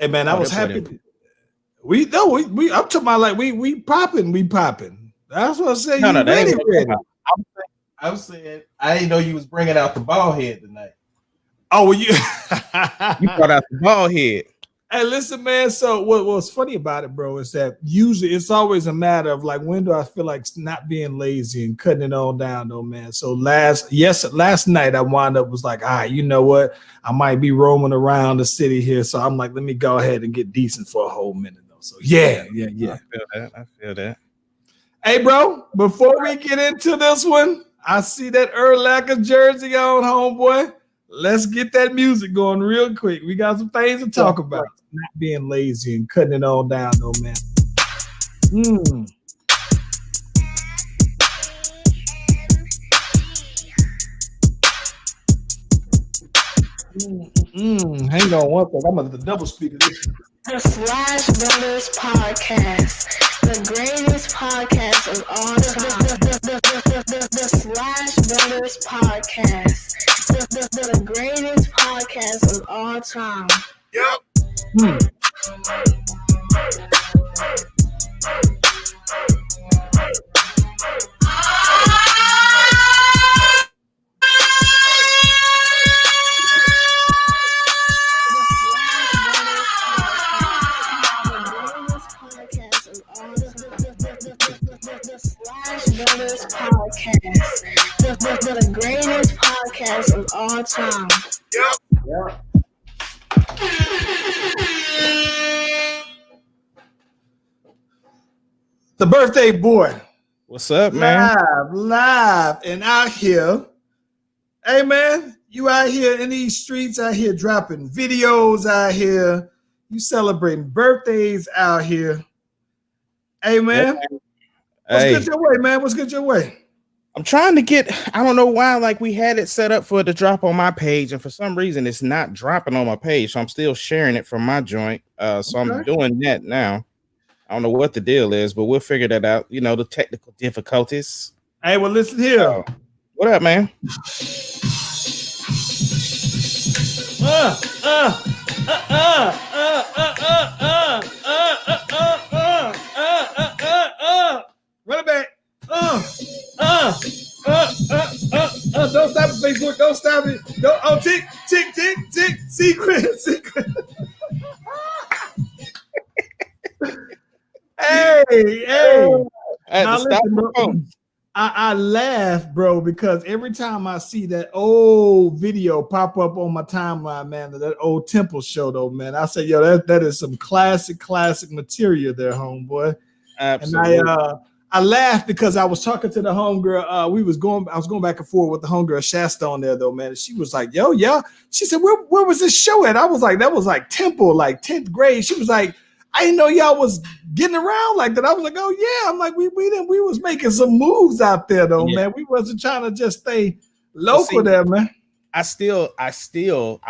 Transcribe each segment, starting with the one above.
Hey man, I was happy. We I'm talking about like we popping. That's what I say. No, you ready. I was saying I didn't know you was bringing out the ball head tonight. Oh, well, you brought out the ball head. Hey, listen, man. So what's funny about it, bro, is that usually it's always a matter of like, when do I feel like not being lazy and cutting it all down, though, man. So last night I wound up was like, all right, you know what? I might be roaming around the city here, so I'm like, let me go ahead and get decent for a whole minute, though. So yeah. I feel that. Hey, bro, before we get into this one, I see that Urlacher jersey on, homeboy. Let's get that music going real quick. We got some things to talk about. Not being lazy and cutting it all down, though, man. Hang on one second. I'm gonna double speaker this. The Slash Brothers Podcast, the greatest podcast of all time. The Slash Brothers Podcast, the greatest podcast of all time. Yep. Podcast, the greatest podcast of all time. Yep. The birthday boy. What's up, man? Live and out here. Hey, man, you out here in these streets, out here dropping videos out here. You celebrating birthdays out here. Hey, man. What's good your way, man? What's good your way? I'm trying to get, I don't know why, like we had it set up for it to drop on my page, and for some reason it's not dropping on my page, so I'm still sharing it from my joint. So I'm doing that now. I don't know what the deal is, but we'll figure that out. You know, the technical difficulties. Hey, well, listen here. What up, man? Run it back. Don't stop it, Facebook. Don't stop it. Don't. Oh, tick. Secret. Hey. Now, listen, bro, I laugh, bro, because every time I see that old video pop up on my timeline, man, that old Temple show, though, man, I say, yo, that is some classic material there, homeboy. Absolutely. And I laughed because I was talking to the homegirl. I was going back and forth with the homegirl Shasta on there, though, man. And she was like, yo, yeah. She said, where was this show at? I was like, that was like Temple, like 10th grade. She was like, I didn't know y'all was getting around like that. I was like, oh yeah. I'm like, we was making some moves out there, though, man. We wasn't trying to just stay local there, man. I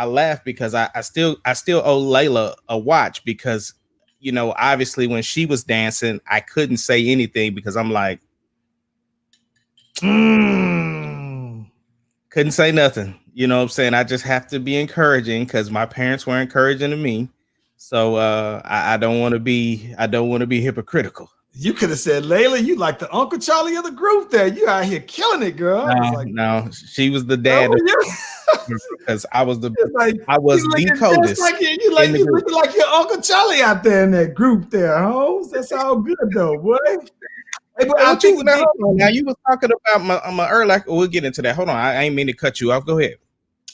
laugh because I still owe Layla a watch, because you know, obviously when she was dancing, I couldn't say anything because I'm like, couldn't say nothing. You know what I'm saying? I just have to be encouraging because my parents were encouraging to me. So I don't want to be hypocritical. You could have said, Layla, you like the Uncle Charlie of the group there. You out here killing it, girl. No, she was the dad. Because I was the coldest. You look like your Uncle Charlie out there in that group there, hoes. That's all good though, boy. Hey, but now you was talking about my Urlacher. We'll get into that. Hold on, I ain't mean to cut you off. Go ahead.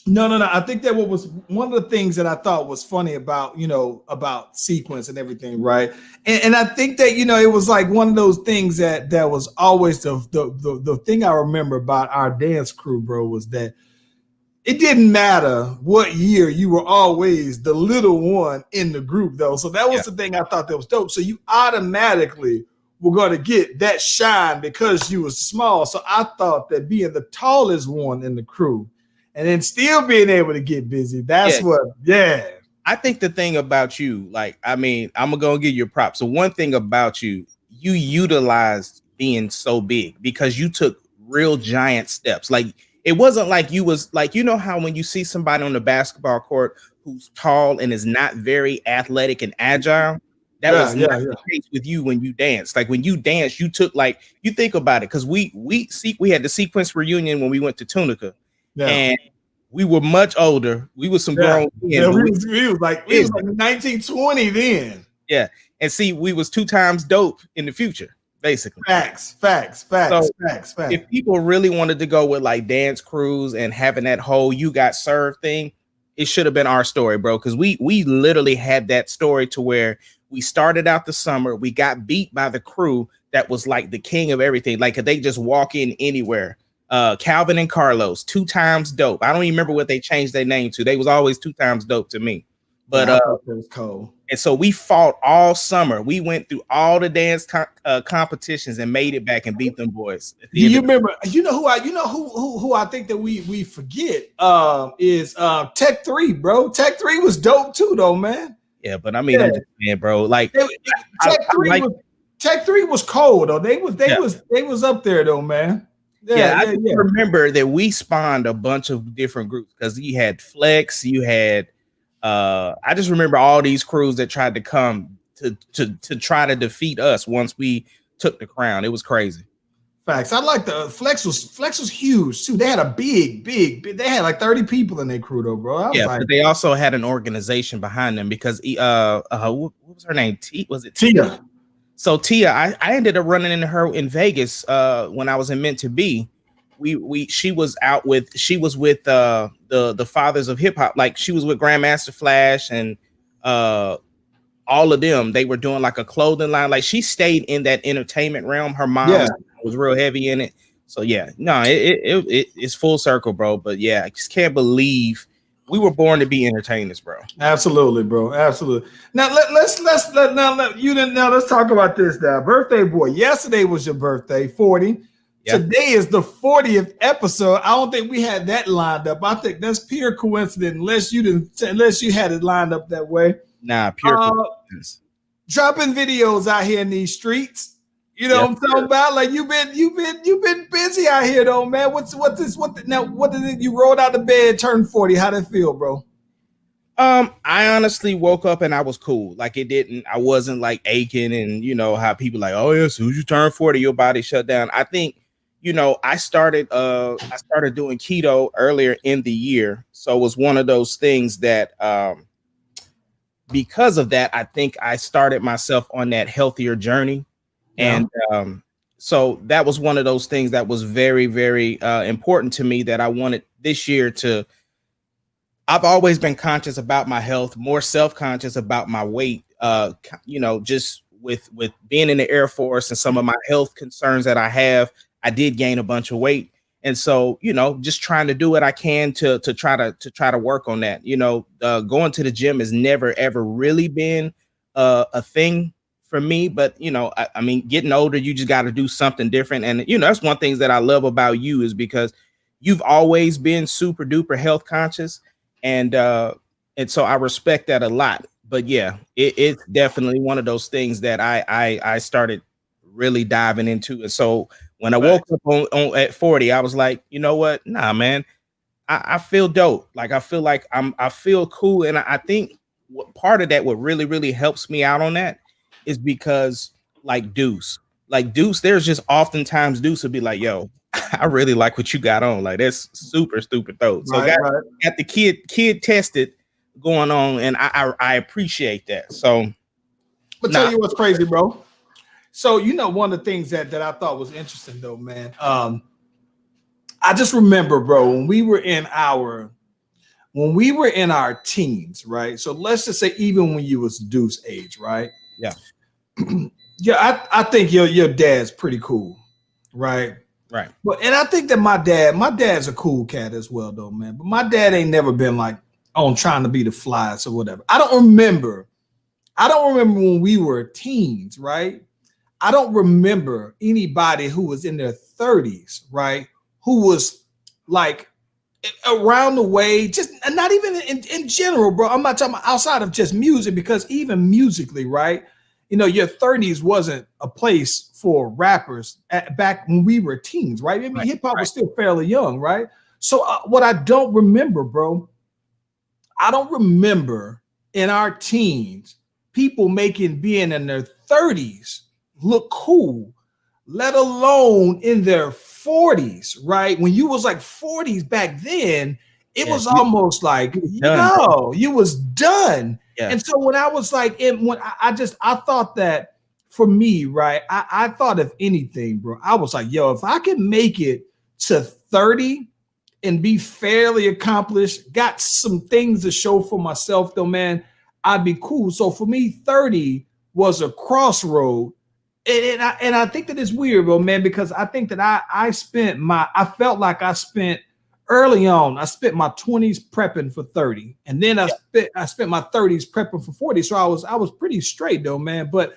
No. I think that what was one of the things that I thought was funny about, about sequence and everything, right? And I think that, it was like one of those things that was always the thing I remember about our dance crew, bro, was that it didn't matter what year, you were always the little one in the group, though. So that was the thing I thought that was dope. So you automatically were going to get that shine because you were small. So I thought that being the tallest one in the crew and then still being able to get busy, that's I think the thing about you, like, I mean, I'm going to give you a prop. So one thing about you utilized being so big because you took real giant steps. Like, it wasn't like you was like, you know how when you see somebody on the basketball court who's tall and is not very athletic and agile. That was not the case with you when you danced. Like when you danced, you took like you think about it because we had the sequence reunion when we went to Tunica, and we were much older. We were some grown men. Yeah, we was like 1920 then. Yeah, and see, we was 2 times dope in the future, basically. Facts. If people really wanted to go with like dance crews and having that whole "you got served" thing, it should have been our story, bro. Because we literally had that story to where we started out the summer, we got beat by the crew that was like the king of everything. Like they just walk in anywhere. Calvin and Carlos, 2 times dope. I don't even remember what they changed their name to. They was always 2 times dope to me. But it was cold. And so we fought all summer. We went through all the dance competitions and made it back and beat them boys. Do you remember? You know who I think that we forget is Tech 3, bro. Tech 3 was dope too, though, man. Yeah, but I mean, I'm just saying, bro. Like Tech 3 was cold though. They was up there though, man. I remember that we spawned a bunch of different groups because you had Flex, you had I just remember all these crews that tried to come to try to defeat us once we took the crown. It was crazy. Facts. I like the Flex was huge too. They had a big. They had like 30 people in their crew though, bro. But they also had an organization behind them because what was her name? Was it Tia? So Tia, I ended up running into her in Vegas when I was in Meant to Be. She was with the fathers of hip hop. Like she was with Grandmaster Flash and all of them. They were doing like a clothing line. Like she stayed in that entertainment realm. Her mom was real heavy in it. So it's full circle, bro. But yeah, I just can't believe we were born to be entertainers, bro. Absolutely, bro. Absolutely. Now let's talk about this now. Birthday boy. Yesterday was your birthday, 40. Yep. Today is the 40th episode. I don't think we had that lined up. I think that's pure coincidence, unless you had it lined up that way. Nah, pure coincidence. Dropping videos out here in these streets. You know what I'm talking about? Like you've been busy out here though, man. What did it, you rolled out of bed, turned 40? How'd it feel, bro? I honestly woke up and I was cool. Like I wasn't like aching and you know how people like, oh yeah, as soon as you turn 40, your body shut down. I think, you know, I started doing keto earlier in the year. So it was one of those things that because of that, I think I started myself on that healthier journey. And so that was one of those things that was very, very important to me that I wanted this year to. I've always been conscious about my health, more self-conscious about my weight, you know, just with being in the Air Force and some of my health concerns that I have, I did gain a bunch of weight. And so, you know, just trying to do what I can to try to work on that. You know, going to the gym has never, ever really been a thing for me. But, you know, I mean, getting older, you just got to do something different. And, you know, that's one thing that I love about you is because you've always been super duper health conscious. And so I respect that a lot. But yeah, it's definitely one of those things that I started really diving into. And so when I woke up on at 40, I was like, you know what? Nah, man, I feel dope. Like I feel like I feel cool. And I think part of that, what really, really helps me out on that is because like Deuce, there's just oftentimes Deuce will be like, yo, I really like what you got on. Like that's super stupid though. So got the kid tested going on, and I appreciate that. So, but tell you what's crazy, bro. So you know one of the things that I thought was interesting though, man. I just remember, bro, when we were in our teens, right? So let's just say even when you was Deuce age, right? Yeah. Yeah, I think your dad's pretty cool, right? Right. But and I think that my dad's a cool cat as well, though, man. But my dad ain't never been like on trying to be the flyest or whatever. I don't remember when we were teens, right? I don't remember anybody who was in their 30s, right? Who was like around the way, just not even in general, bro. I'm not talking about outside of just music, because even musically, right? You know, your 30s wasn't a place for rappers back when we were teens, right? I mean, hip hop was still fairly young, right? So what I don't remember, bro, I don't remember in our teens people being in their 30s look cool, let alone in their 40s, right? When you was like 40s back then, it was almost like, you was done. Yeah. And so when I was like, I thought that for me, right? I thought if anything, bro, I was like, yo, if I can make it to 30 and be fairly accomplished, got some things to show for myself though, man, I'd be cool. So for me, 30 was a crossroad. And I think that it's weird, bro, man, because I think that I felt like I spent early on, I spent my 20s prepping for 30. And then I spent my 30s prepping for 40. So I was pretty straight though, man. But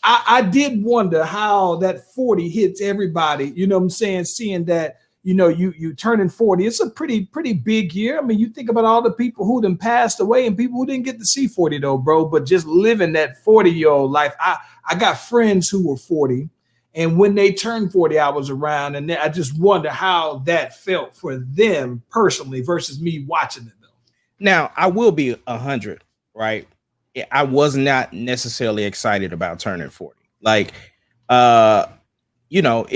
I did wonder how that 40 hits everybody, you know what I'm saying? Seeing that, you know, you turning 40, it's a pretty big year. I mean, you think about all the people who then passed away and people who didn't get to see 40 though, bro, but just living that 40-year-old life. I got friends who were 40, and when they turned 40, I was around, and I just wonder how that felt for them personally versus me watching it though. Now, I will be 100, right? I was not necessarily excited about turning 40. Like, you know,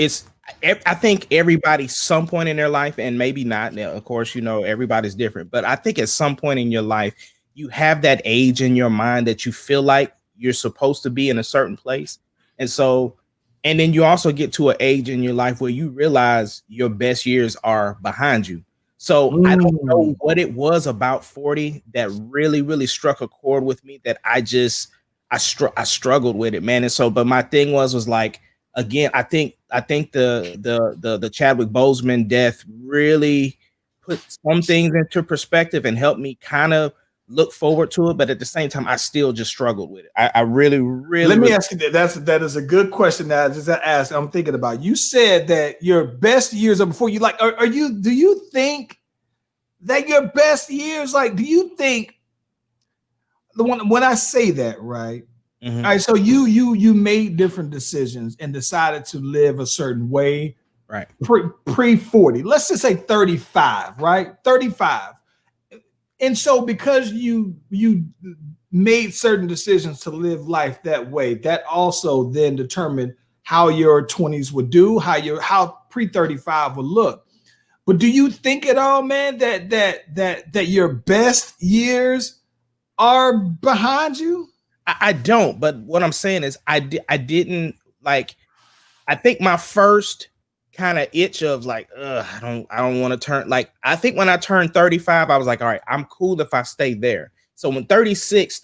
I think everybody some point in their life, and maybe not, of course, you know, everybody's different, but I think at some point in your life, you have that age in your mind that you feel like you're supposed to be in a certain place. And so, and then you also get to an age in your life where you realize your best years are behind you. So I don't know what it was about 40 that really struck a chord with me that I struggled with it, man. And so, but my thing was like, again, I think the Chadwich Bozeman death really put some things into perspective and helped me kind of look forward to it. But at the same time, I still just struggled with it. I really. Let me ask you that. That is a good question. That I just asked. I'm thinking about. You said that your best years are before you. Like, do you think that your best years? Like, do you think when I say that, right? Mm-hmm. All right, so you made different decisions and decided to live a certain way, right? Pre 40, let's just say 35, right? 35, and so because you made certain decisions to live life that way, that also then determined how your 20s would do, how pre 35 would look. But do you think at all, man, that your best years are behind you? I don't, but what I'm saying is I didn't like. I think my first kind of itch of like, I don't want to turn. Like, I think when I turned 35, I was like, all right, I'm cool if I stay there. So when 36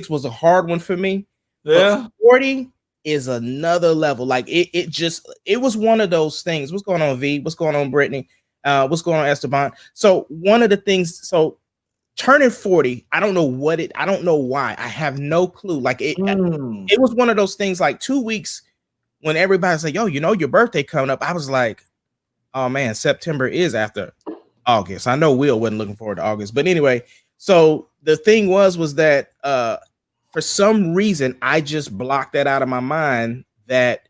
was a hard one for me. Yeah, 40 is another level. Like it was one of those things. What's going on, V? What's going on, Brittany? What's going on, Esteban? So one of the things. So turning 40, I don't know why. I have no clue. Like it was one of those things like 2 weeks when everybody's like, yo, you know, your birthday coming up. I was like, oh man, September is after August. I know Will wasn't looking forward to August. But anyway, so the thing was that for some reason, I just blocked that out of my mind that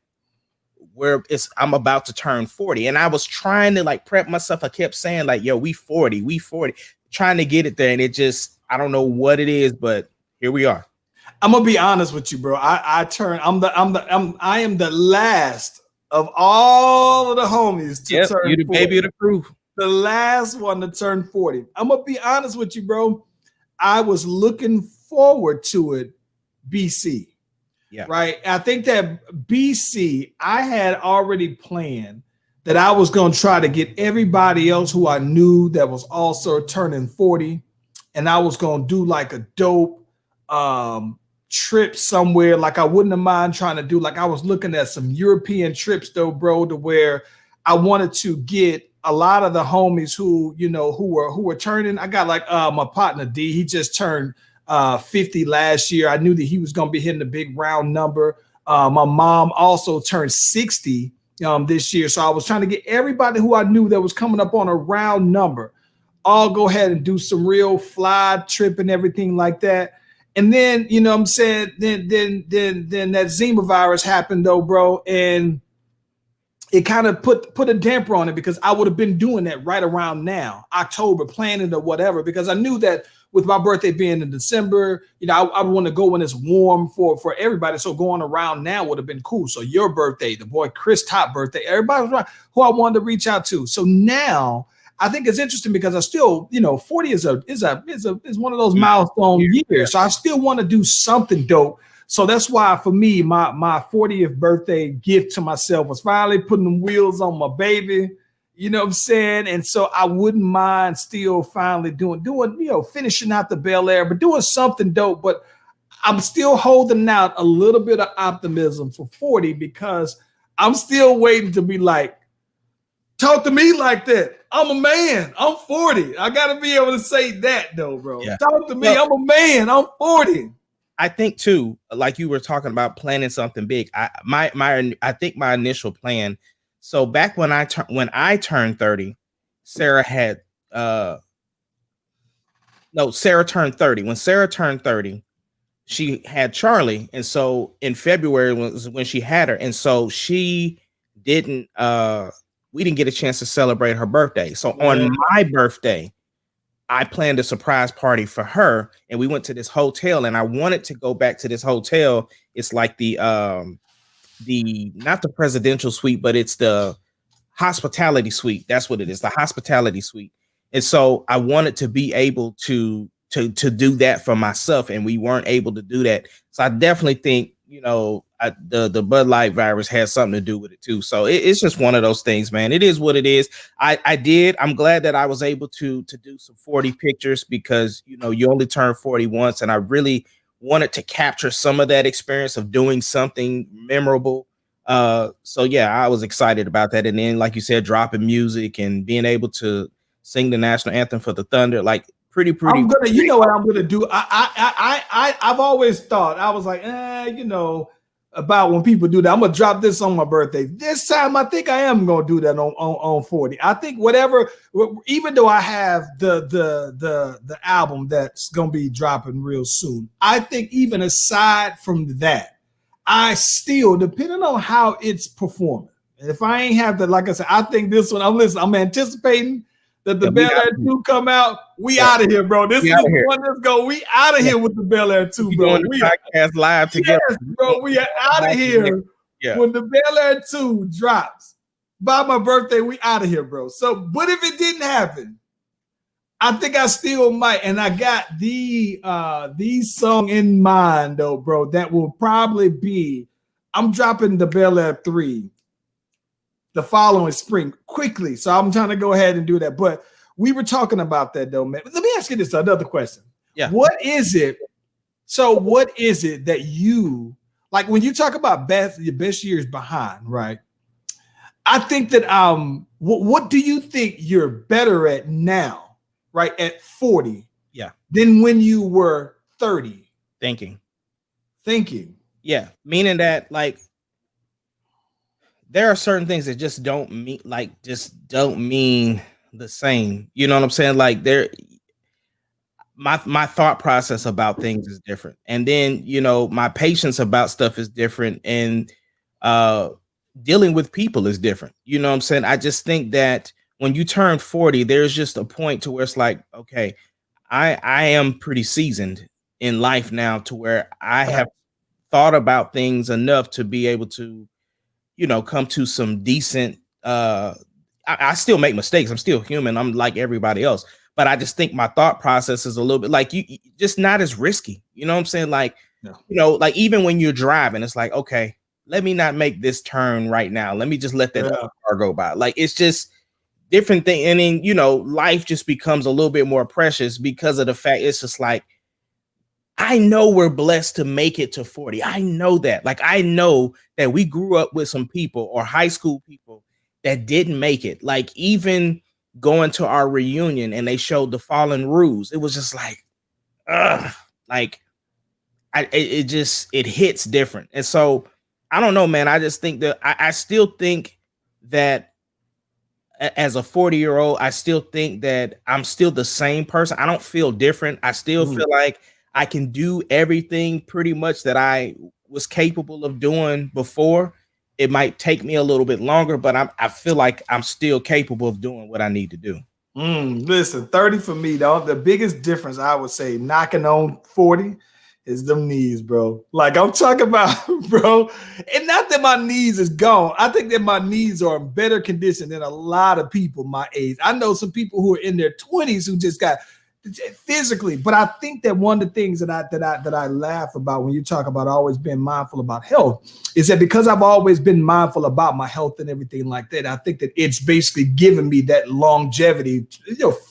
I'm about to turn 40. And I was trying to like prep myself. I kept saying like, yo, we 40, trying to get it there. And it just, I don't know what it is, but here we are. I'm gonna be honest with you, bro. I am the last of all of the homies to turn. You the 40. Baby of the crew. The last one to turn 40. I'm gonna be honest with you, bro. I was looking forward to it, BC. Yeah. Right. I think that BC, I had already planned that I was going to try to get everybody else who I knew that was also turning 40. And I was going to do like a dope trip somewhere. Like I wouldn't have mind trying to do, like I was looking at some European trips though, bro, to where I wanted to get a lot of the homies who, you know, who were turning. I got like my partner D, he just turned 50 last year. I knew that he was going to be hitting a big round number. My mom also turned 60 this year. So I was trying to get everybody who I knew that was coming up on a round number, all go ahead and do some real fly trip and everything like that. And then, you know what I'm saying, then that Zima virus happened though, bro. And it kind of put a damper on it because I would have been doing that right around now, October, planning or whatever, because I knew that with my birthday being in December, I want to go when it's warm for everybody. So going around now would have been cool. So your birthday, the boy Chris Top birthday, everybody was who I wanted to reach out to. So now I think it's interesting because I still, 40 is one of those milestone years. So I still want to do something dope. So that's why for me, my 40th birthday gift to myself was finally putting them wheels on my baby. You know what I'm saying? And so I wouldn't mind still finally doing, finishing out the Bel Air, but doing something dope. But I'm still holding out a little bit of optimism for 40 because I'm still waiting to be like, talk to me like that. I'm a man. I'm 40. I got to be able to say that though, bro. Yeah. Talk to me. I'm a man. I'm 40. I think too, like you were talking about planning something big. I think my initial plan. So back when I turned 30, Sarah turned 30. When Sarah turned 30, she had Charlie, and so in February was when she had her, and so she didn't. We didn't get a chance to celebrate her birthday. So on my birthday, I planned a surprise party for her, and we went to this hotel, and I wanted to go back to this hotel. It's like the not the presidential suite, but it's the hospitality suite. That's what it is, the hospitality suite. And so I wanted to be able to do that for myself, and we weren't able to do that. So I definitely think, the Bud Light virus has something to do with it too. So it's just one of those things, man. It is what it is. I'm glad that I was able to do some 40 pictures because, you only turn 40 once, and I really wanted to capture some of that experience of doing something memorable. So yeah, I was excited about that. And then, like you said, dropping music and being able to sing the national anthem for the Thunder, like pretty. You know what I'm gonna do? I've always thought, I was like, about when people do that. I'm gonna drop this on my birthday. This time, I think I am gonna do that on 40. I think whatever, even though I have the album that's gonna be dropping real soon, I think even aside from that, I still, depending on how it's performing, and if I ain't have to, like I said, I think this one, I'm anticipating that the Bel Air 2 come out. We out of here, bro. This is one. Let's go. We out of here with the Bel Air 2, bro. We podcast live together. Yes, bro. We are out of here when the Bel Air 2 drops. By my birthday, we out of here, bro. So, but if it didn't happen, I think I still might. And I got the song in mind, though, bro. That will probably be, I'm dropping the Bel Air 3 the following spring quickly. So I'm trying to go ahead and do that. But we were talking about that though, man. Let me ask you this, another question. Yeah. What is it that you, like when you talk about your best years behind, right? I think that, what do you think you're better at now, right? At 40 than when you were 30? Thinking. Yeah. Meaning that, like, there are certain things that just don't mean the same. You know what I'm saying? Like my thought process about things is different. And then, my patience about stuff is different. And dealing with people is different. You know what I'm saying? I just think that when you turn 40, there's just a point to where it's like, okay, I am pretty seasoned in life now to where I have thought about things enough to be able to, come to some decent, I still make mistakes. I'm still human. I'm like everybody else, but I just think my thought process is a little bit like you just not as risky. You know what I'm saying? Like, like even when you're driving, it's like, okay, let me not make this turn right now. Let me just let that car go by. Like, it's just different thing. And then, life just becomes a little bit more precious because of the fact it's just like, I know we're blessed to make it to 40. I know that. Like, I know that we grew up with some people or high school people that didn't make it. Like, even going to our reunion and they showed the fallen rules. It was just like, like it hits different. And so I don't know, man. I just think that I still think that as a 40-year-old, I still think that I'm still the same person. I don't feel different. I still feel like I can do everything pretty much that I was capable of doing before. It might take me a little bit longer, but I feel like I'm still capable of doing what I need to do. Listen, 30 for me, though. The biggest difference I would say knocking on 40 is them knees, bro. Like I'm talking about, bro. And not that my knees is gone. I think that my knees are in better condition than a lot of people my age. I know some people who are in their 20s who just got physically, but I think that one of the things that I laugh about when you talk about always being mindful about health is that because I've always been mindful about my health and everything like that, I think that it's basically given me that longevity,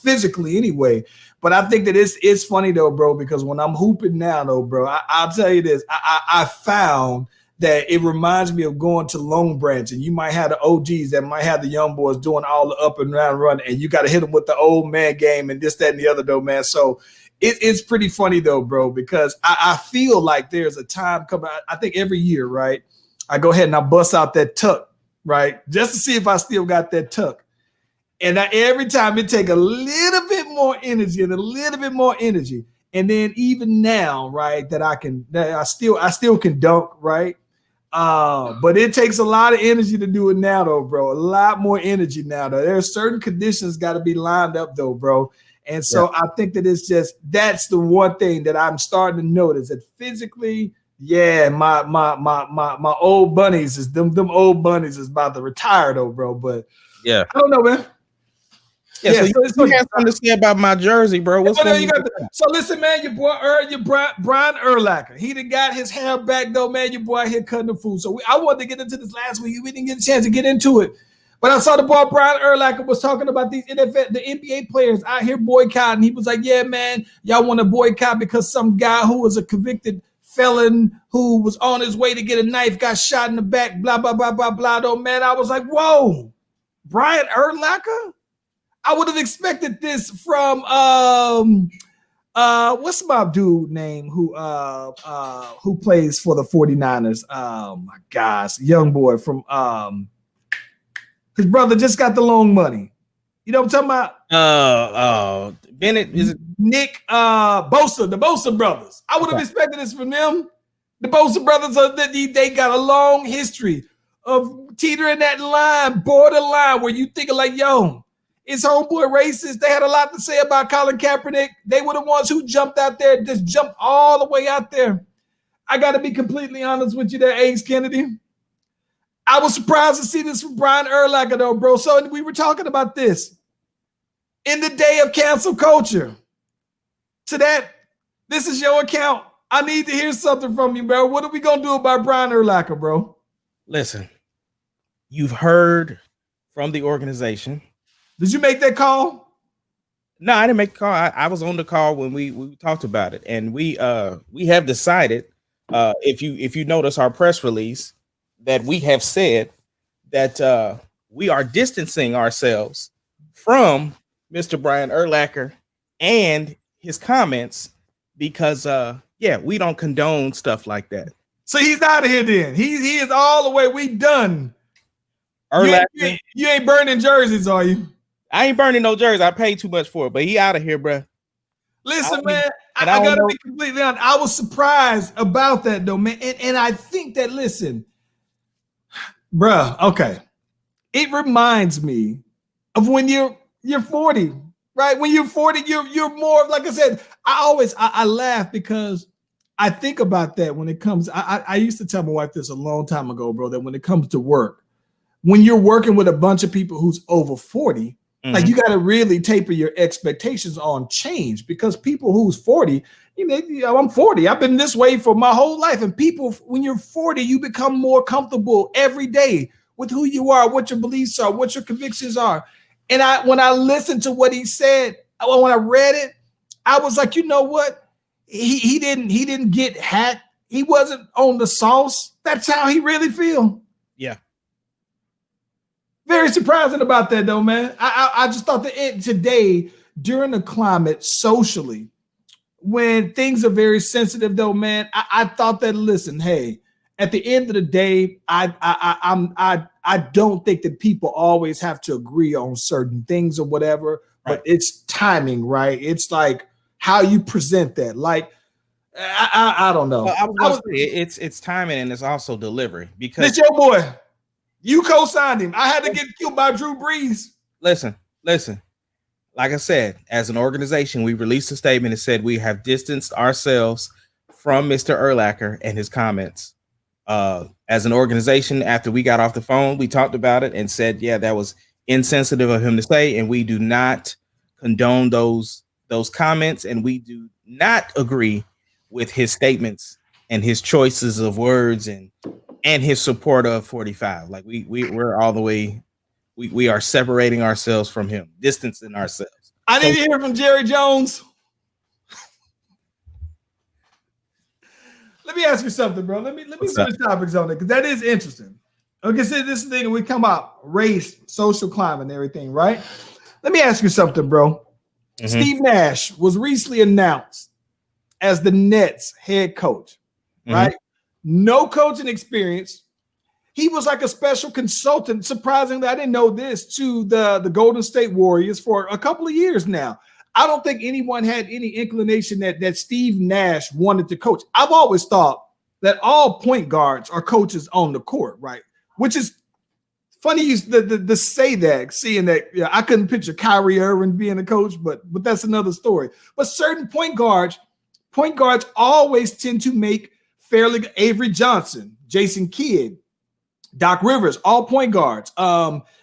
physically anyway. But I think that it's funny though, bro, because when I'm hooping now though, bro, I'll tell you this, I found that it reminds me of going to Long Branch, and you might have the OGs that might have the young boys doing all the up and down run, and you got to hit them with the old man game and this, that, and the other though, man. So it's pretty funny though, bro, because I feel like there's a time coming. I think every year, right, I go ahead and I bust out that tuck, right, just to see if I still got that tuck. And every time it take a little bit more energy and a little bit more energy. And then even now, right, that I still can dunk, right? But it takes a lot of energy to do it now, though, bro. A lot more energy now, though. There are certain conditions got to be lined up, though, bro. And so I think that that's the one thing that I'm starting to notice that physically, yeah, my old bunnies is them old bunnies is about to retire, though, bro. But yeah, I don't know, man. Yeah, so you have something to say about my jersey, bro. So listen, man, your boy Brian Urlacher, he done got his hair back though, man. Your boy out here cutting the food. So I wanted to get into this last week. We didn't get a chance to get into it, but I saw the boy Brian Urlacher was talking about the NBA players out here boycotting. He was like, "Yeah, man, y'all want to boycott because some guy who was a convicted felon who was on his way to get a knife got shot in the back." Blah blah blah blah blah. Though, man, I was like, "Whoa, Brian Urlacher." I would have expected this from what's my dude name who plays for the 49ers? Oh my gosh, young boy from his brother just got the loan money. You know what I'm talking about? Bennett, is it Nick Bosa, the Bosa brothers. I would have expected this from them. The Bosa brothers they got a long history of teetering that line, borderline, where you think like, yo, is homeboy racist? They had a lot to say about Colin Kaepernick. They were the ones who jumped out there, just jumped all the way out there. I got to be completely honest with you there, Ace Kennedy. I was surprised to see this from Brian Urlacher, though, bro. So we were talking about this in the day of cancel culture. To that, this is your account. I need to hear something from you, bro. What are we going to do about Brian Urlacher, bro? Listen, you've heard from the organization. Did you make that call? No, I didn't make the call. I was on the call when we talked about it, and we have decided, if you notice our press release, that we have said that we are distancing ourselves from Mr. Brian Urlacher and his comments because we don't condone stuff like that. So he's out of here then. He is all the way. We done. Urlacher, you ain't burning jerseys, are you? I ain't burning no jerseys. I paid too much for it, but he out of here, bro. Listen, man, I gotta be completely honest. I was surprised about that, though, man. And I think that, listen, bro, okay. It reminds me of when you're 40, right? When you're 40, you're more, like I said, I laugh because I think about that when it comes. I used to tell my wife this a long time ago, bro, that when it comes to work, when you're working with a bunch of people who's over 40, like you got to really taper your expectations on change because people who's 40, I'm 40. I've been this way for my whole life. And people, when you're 40, you become more comfortable every day with who you are, what your beliefs are, what your convictions are. And when I listened to what he said, when I read it, I was like, you know what? He didn't get hacked. He wasn't on the sauce. That's how he really feel. Yeah. Very surprising about that, though, man. I just thought that today, during the climate, socially, when things are very sensitive, though, man, I thought that, listen, hey, at the end of the day, I don't think that people always have to agree on certain things or whatever, but it's timing, right? It's like how you present that. Like, I don't know. Well, I was gonna say it's timing and it's also delivery because it's your boy. You co-signed him. I had to get killed by Drew Brees. Listen. like I said, as an organization, we released a statement that said we have distanced ourselves from Mr. Urlacher and his comments. As an organization, after we got off the phone, we talked about it and said, yeah, that was insensitive of him to say, and we do not condone those comments, and we do not agree with his statements and his choices of words and his support of 45. Like we're all the way. We are separating ourselves from him, distancing ourselves. I need to hear from Jerry Jones. Let me ask you something, bro. Let me switch topics on it because that is interesting. Okay, so this thing we come out race, social climate, and everything, right? Let me ask you something, bro. Mm-hmm. Steve Nash was recently announced as the Nets head coach, right? Mm-hmm. No coaching experience. He was like a special consultant, surprisingly, I didn't know this, to the Golden State Warriors for a couple of years now. I don't think anyone had any inclination that Steve Nash wanted to coach. I've always thought that all point guards are coaches on the court, right? Which is funny you to say that, seeing that I couldn't picture Kyrie Irving being a coach, but that's another story. But certain point guards always tend to make fairly Avery Johnson, Jason Kidd, Doc Rivers, all point guards.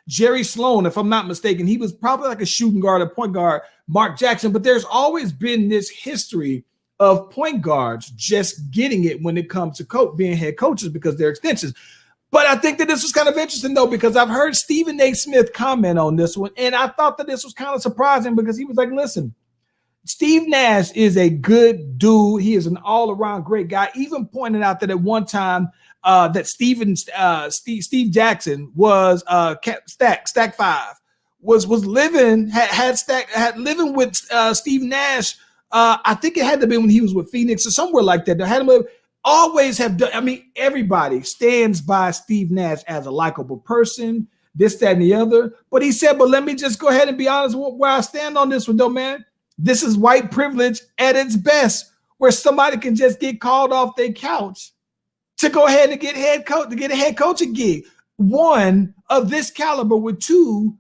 Jerry Sloan, if I'm not mistaken, he was probably like a shooting guard, a point guard. Mark Jackson, but there's always been this history of point guards just getting it when it comes to being head coaches because they're extensions. But I think that this was kind of interesting, though, because I've heard Stephen A. Smith comment on this one, and I thought that this was kind of surprising because he was like, listen, Steve Nash is a good dude. He is an all-around great guy. Even pointed out that at one time that Steve Jackson was Stack 5. Was living living with Steve Nash. I think it had to be when he was with Phoenix or somewhere like that. They had him always have done. I mean, everybody stands by Steve Nash as a likable person, this, that, and the other. But he said, "But let me just go ahead and be honest with where I stand on this one, though, man. This is white privilege at its best, where somebody can just get called off their couch to go ahead and get a head coaching gig. One of this caliber with two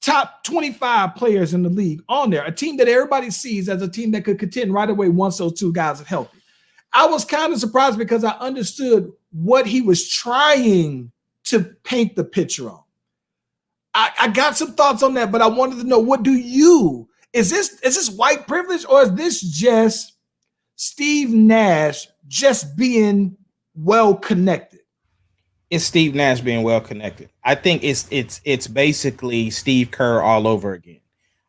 top 25 players in the league on there, a team that everybody sees as a team that could contend right away once those two guys are healthy." I was kind of surprised because I understood what he was trying to paint the picture on. I got some thoughts on that, but I wanted to know, what do you, is this white privilege, or is this just Steve Nash just being well connected? It's Steve Nash being well connected. I think it's basically Steve Kerr all over again.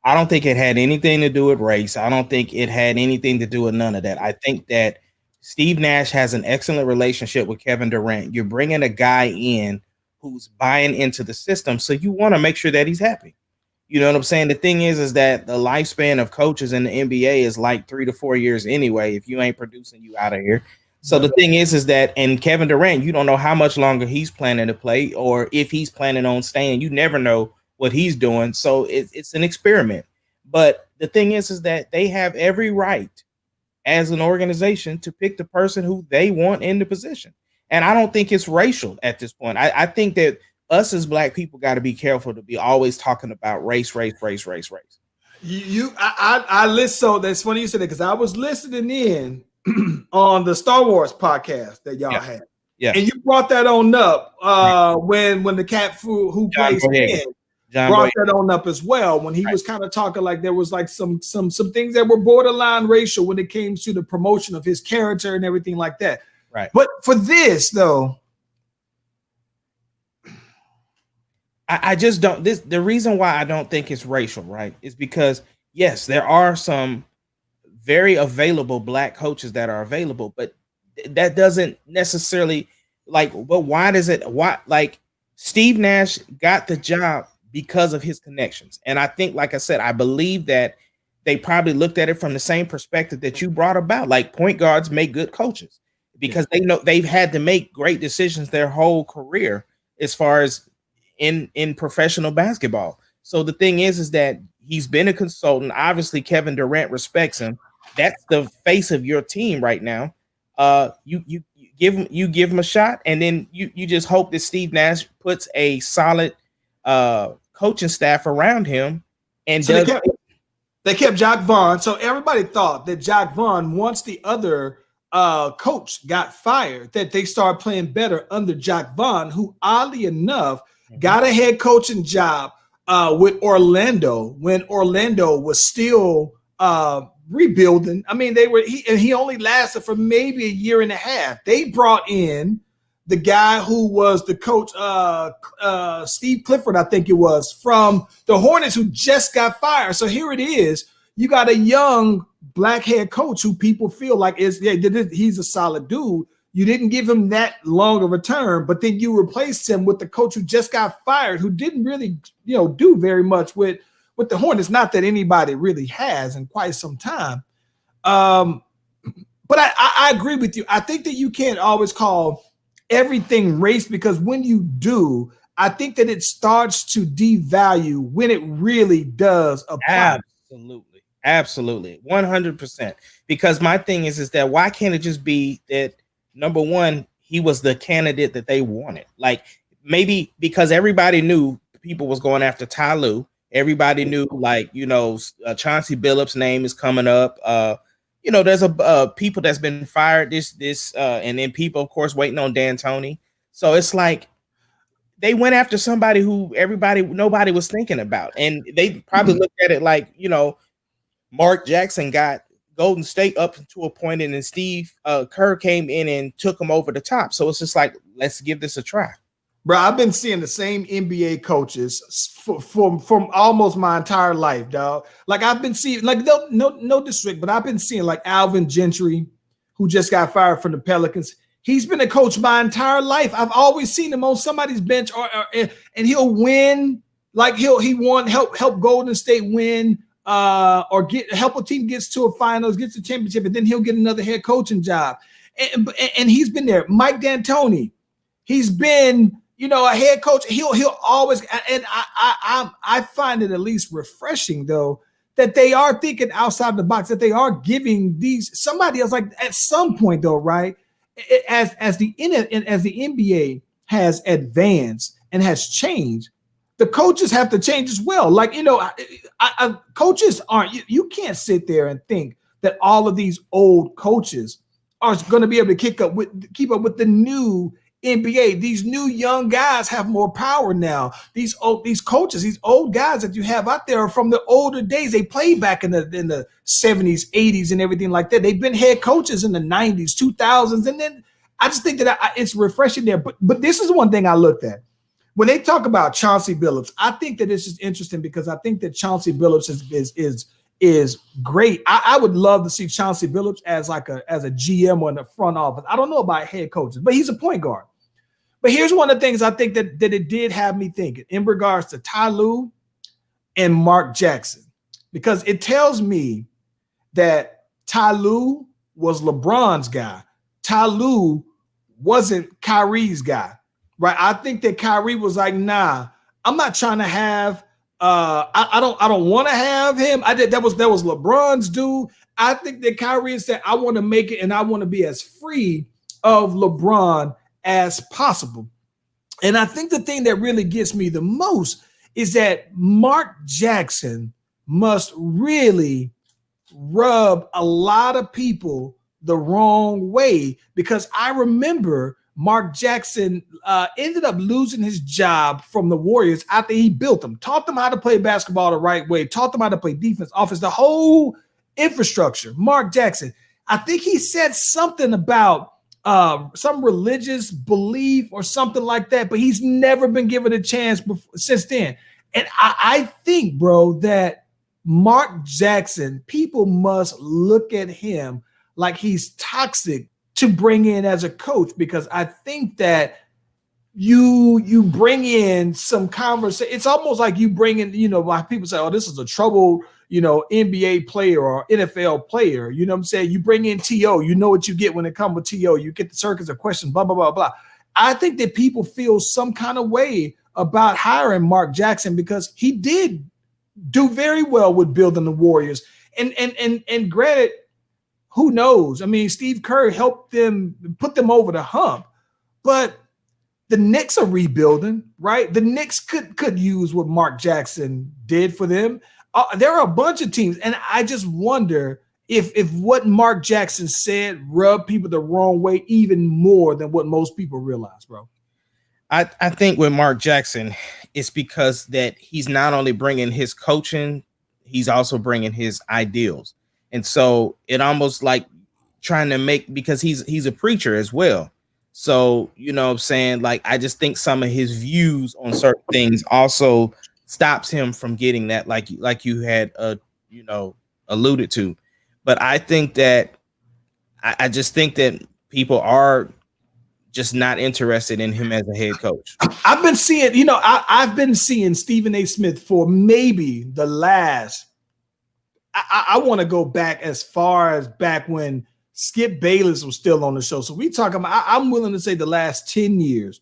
I don't think it had anything to do with race. I don't think it had anything to do with none of that. I think that Steve Nash has an excellent relationship with Kevin Durant. You're bringing a guy in who's buying into the system, so you want to make sure that he's happy. You know what I'm saying? The thing is that the lifespan of coaches in the NBA is like 3 to 4 years anyway. If you ain't producing, you out of here. So the thing is that, and Kevin Durant, you don't know how much longer he's planning to play or if he's planning on staying. You never know what he's doing. So it's an experiment. But the thing is that they have every right as an organization to pick the person who they want in the position. And I don't think it's racial at this point. I think that us as Black people got to be careful to be always talking about race. I listen. So that's funny you said that because I was listening in on the Star Wars podcast that y'all had. Yeah. And you brought that on up when the cat who plays Finn brought that on up as well, when he was kind of talking like there was like some things that were borderline racial when it came to the promotion of his character and everything like that. Right. But for this though, I just don't. The reason why I don't think it's racial, right, is because yes, there are some very available Black coaches that are available, but that doesn't necessarily but why does it? Why Steve Nash got the job because of his connections, and I think, like I said, I believe that they probably looked at it from the same perspective that you brought about. Like point guards make good coaches because they know they've had to make great decisions their whole career as far as in professional basketball. So the thing is that he's been a consultant. Obviously, Kevin Durant respects him. That's the face of your team right now. You give him a shot, and then you just hope that Steve Nash puts a solid coaching staff around him And so they kept Jacques Vaughn. So everybody thought that Jacques Vaughn, once the other coach got fired, that they started playing better under Jacques Vaughn, who oddly enough got a head coaching job with Orlando when Orlando was still rebuilding. I mean, he only lasted for maybe a year and a half. They brought in the guy who was the coach, Steve Clifford, I think it was, from the Hornets, who just got fired. So here it is. You got a young black head coach who people feel like he's a solid dude. You didn't give him that long of a term, but then you replaced him with the coach who just got fired, who didn't really, do very much with the Hornets. Not that anybody really has in quite some time. But I agree with you. I think that you can't always call everything race, because when you do, I think that it starts to devalue when it really does apply. Absolutely. 100%. Because my thing is that why can't it just be that, number one, he was the candidate that they wanted? Like, maybe because everybody knew people was going after Ty Lue. Everybody knew, Chauncey Billups' name is coming up. There's people that's been fired and then people, of course, waiting on D'Antoni. So it's like they went after somebody who nobody was thinking about. And they probably looked at it like, Mark Jackson got Golden State up to a point, and then Steve Kerr came in and took him over the top. So it's just like, let's give this a try. Bro, I've been seeing the same NBA coaches from almost my entire life, dog. Like, I've been seeing, like, no disrespect, but I've been seeing like Alvin Gentry, who just got fired from the Pelicans. He's been a coach my entire life. I've always seen him on somebody's bench, and he'll win. Like, he won, help Golden State win, or help a team gets to a finals, gets a championship, and then he'll get another head coaching job. And he's been there. Mike D'Antoni, he's been, a head coach. He'll always, and I find it at least refreshing though that they are thinking outside the box, that they are giving somebody else, like, at some point though, right? As the NBA has advanced and has changed, the coaches have to change as well. Like, coaches aren't, you can't sit there and think that all of these old coaches are going to be able to keep up with the new NBA. These new young guys have more power now. These coaches, these old guys that you have out there are from the older days. They played back in the 70s, 80s, and everything like that. They've been head coaches in the 90s, 2000s, and then I just think that it's refreshing there. But this is one thing I looked at when they talk about Chauncey Billups. I think that it's just interesting because I think that Chauncey Billups is great. I would love to see Chauncey Billups as a GM or in the front office. I don't know about head coaches, but he's a point guard. But here's one of the things I think that it did have me thinking in regards to Ty Lue and Mark Jackson, because it tells me that Ty Lue was LeBron's guy. Ty Lue wasn't Kyrie's guy, right? I think that Kyrie was like, nah, I'm not trying to have. I don't want to have him. That was LeBron's dude. I think that Kyrie said, I want to make it, and I want to be as free of LeBron as possible. And I think the thing that really gets me the most is that Mark Jackson must really rub a lot of people the wrong way, because I remember Mark Jackson ended up losing his job from the Warriors after he built them, taught them how to play basketball the right way, taught them how to play defense, offense, the whole infrastructure. Mark Jackson, I think he said something about some religious belief or something like that, but he's never been given a chance since then. And I think, bro, that Mark Jackson, people must look at him like he's toxic to bring in as a coach, because I think that you bring in some conversation. It's almost like you bring in, why people say, oh, this is a troubled, NBA player or NFL player. You know what I'm saying? You bring in T.O., you know what you get when it comes with T.O. You get the circus of questions, blah, blah, blah, blah. I think that people feel some kind of way about hiring Mark Jackson because he did do very well with building the Warriors. And granted, who knows? I mean, Steve Kerr helped them, put them over the hump, but the Knicks are rebuilding, right? The Knicks could use what Mark Jackson did for them. There are a bunch of teams, and I just wonder if what Mark Jackson said rubbed people the wrong way even more than what most people realize, bro. I think with Mark Jackson, it's because that he's not only bringing his coaching, he's also bringing his ideals. And so it almost like trying to make, because he's a preacher as well. So, you know what I'm saying? Like, I just think some of his views on certain things also stops him from getting that, like you had, alluded to. But I think that I just think that people are just not interested in him as a head coach. I've been seeing, I've been seeing Stephen A. Smith for maybe the last, I want to go back as far as back when Skip Bayless was still on the show. So we talking about, I'm willing to say the last 10 years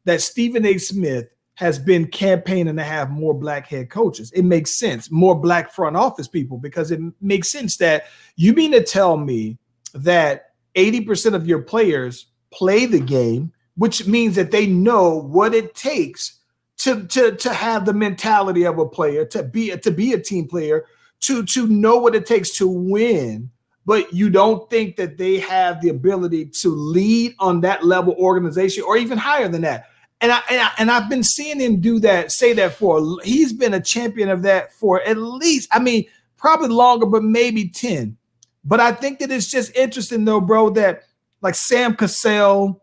that Stephen A. Smith has been campaigning to have more black head coaches. It makes sense. More black front office people, because it makes sense that you mean to tell me that 80% of your players play the game, which means that they know what it takes to have the mentality of a player, to be a team player, to know what it takes to win. But you don't think that they have the ability to lead on that level organization or even higher than that. And I've been seeing him say that he's been a champion of that for at least, probably longer, but maybe 10. But I think that it's just interesting though, bro, that like Sam Cassell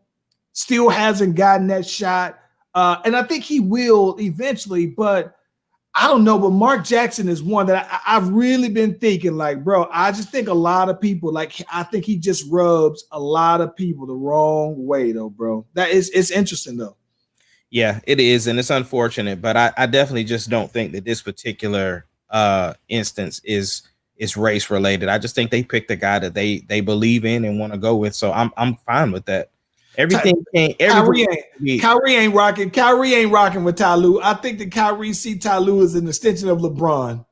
still hasn't gotten that shot. And I think he will eventually, but I don't know. But Mark Jackson is one that I've really been thinking, like, bro, I just think a lot of people, I think he just rubs a lot of people the wrong way though, bro. It's interesting though. Yeah, it is. And it's unfortunate, but I definitely just don't think that this particular instance is race related. I just think they picked a guy that they believe in and want to go with. So I'm fine with that. Kyrie ain't rocking. Kyrie ain't rocking with Ty Lue. I think that Kyrie see Ty Lue as an extension of LeBron.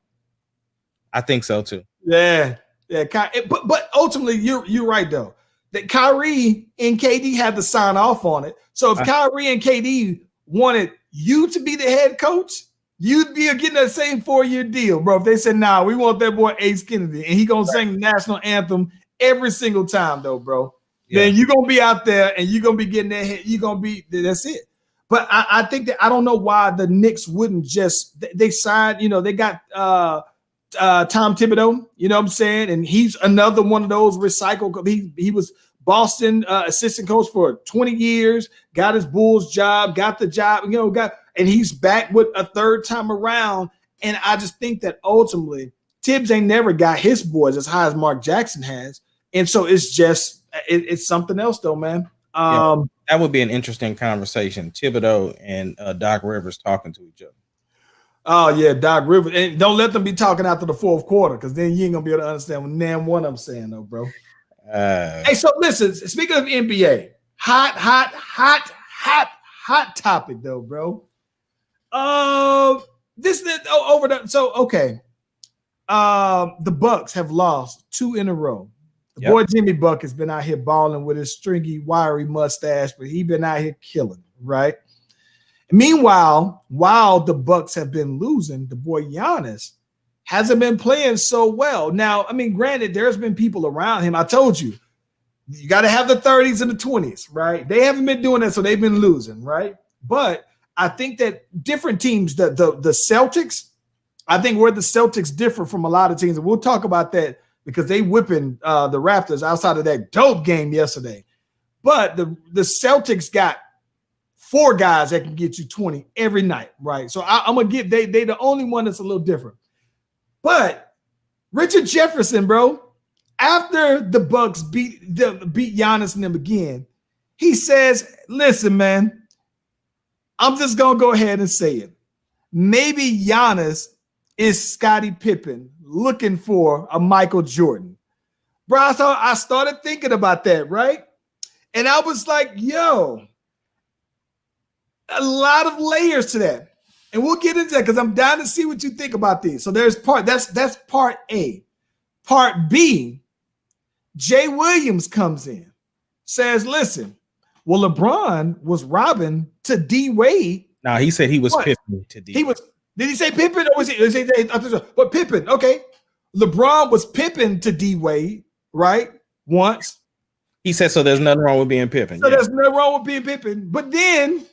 I think so too. Yeah. But ultimately, you're right though. That Kyrie and KD had to sign off on it. So if Kyrie and KD wanted you to be the head coach, you'd be getting that same 4-year deal, bro. If they said, "Nah, we want that boy Ace Kennedy, and he gonna sing the national anthem every single time, though, bro." Yeah. Then you're gonna be out there and you're gonna be getting that hit. You're gonna be, that's it. But I think that I don't know why the Knicks wouldn't just, they signed, they got Tom Thibodeau, you know what I'm saying? And he's another one of those recycled. He was Boston assistant coach for 20 years, got his Bulls job, got the job, and he's back with a third time around. And I just think that ultimately Tibbs ain't never got his boys as high as Mark Jackson has. And so it's just, it's something else though, man. That would be an interesting conversation. Thibodeau and Doc Rivers talking to each other. Oh yeah, Doc Rivers. And don't let them be talking after the fourth quarter, because then you ain't gonna be able to understand what I'm saying though, bro. Hey, so listen, speaking of NBA, hot topic though, bro. The Bucks have lost 2 in a row. The boy Jimmy Buck has been out here balling with his stringy, wiry mustache, but he been out here killing, right? Meanwhile, while the Bucks have been losing, the boy Giannis hasn't been playing so well. Now, granted, there's been people around him. I told you got to have the 30s and the 20s, right? They haven't been doing that, so they've been losing, right? But I think that different teams, the Celtics, I think where the Celtics differ from a lot of teams, and we'll talk about that because they whipping the Raptors outside of that dope game yesterday. But the Celtics got 4 guys that can get you 20 every night, right? So I'm gonna give they the only one that's a little different. But Richard Jefferson, bro, after the Bucks beat Giannis and them again, he says, "Listen, man, I'm just gonna go ahead and say it. Maybe Giannis is Scottie Pippen looking for a Michael Jordan." Bro, so I started thinking about that, right? And I was like, yo, a lot of layers to that. And we'll get into that because I'm down to see what you think about these. So there's that's part A. Part B, Jay Williams comes in, says, listen, well, LeBron was robbing to D Wade. No, he said he was Pippen to D. He was Did he say Pippen or was he say but Pippen? Okay. LeBron was Pippen to D Wade, right? Once. He said so. There's nothing wrong with being Pippen. So there's nothing wrong with being Pippen. But then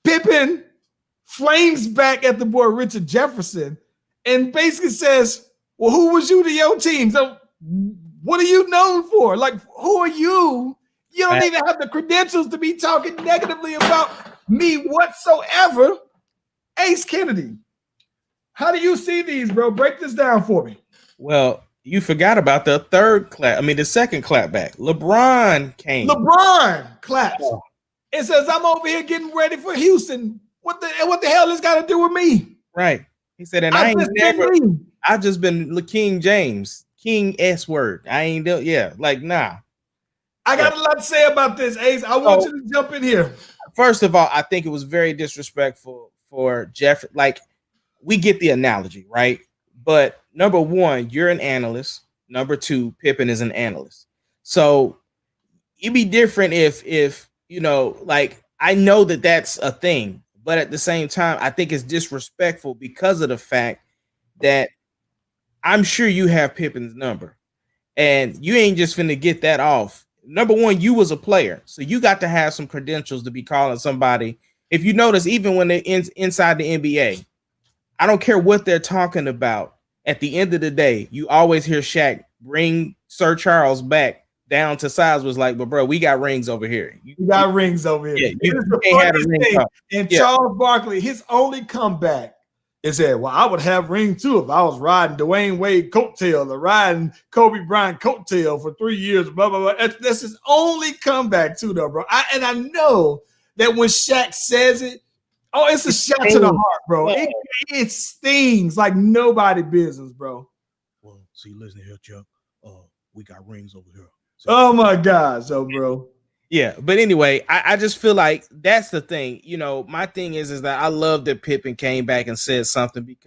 Pippen flames back at the boy Richard Jefferson and basically says, well, who was you to your team? So what are you known for? Like, who are you? You don't even have the credentials to be talking negatively about me whatsoever. Ace Kennedy, how do you see these, bro? Break this down for me. Well, you forgot about the second clapback. LeBron came. LeBron claps and says, I'm over here getting ready for Houston. What the hell this got to do with me? Right. He said, and I just been King James, King S word. I ain't nah. I got a lot to say about this, Ace. I want you to jump in here. First of all, I think it was very disrespectful for Jeff. Like, we get the analogy, right? But number one, you're an analyst. Number two, Pippen is an analyst. So it'd be different if like, I know that that's a thing, but at the same time, I think it's disrespectful because of the fact that I'm sure you have Pippen's number and you ain't just finna get that off. Number one, you was a player, so you got to have some credentials to be calling somebody. If you notice, even when they're inside the NBA, I don't care what they're talking about. At the end of the day, you always hear Shaq bring Sir Charles back down to size. Was like, but bro, we got rings over here. You got rings over here. Yeah, you can't have a ring. And Charles Barkley, his only comeback is that, well, I would have ring too if I was riding Dwayne Wade coattail or riding Kobe Bryant coattail for 3 years. Blah blah blah. That's his only comeback too, though, bro. I know that when Shaq says it, it's a shot to the heart, bro. It stings like nobody business, bro. Well, see, listen here, Chuck. We got rings over here. So. Oh my God, bro. Yeah, but anyway, I just feel like that's the thing. My thing is that I love that Pippen came back and said something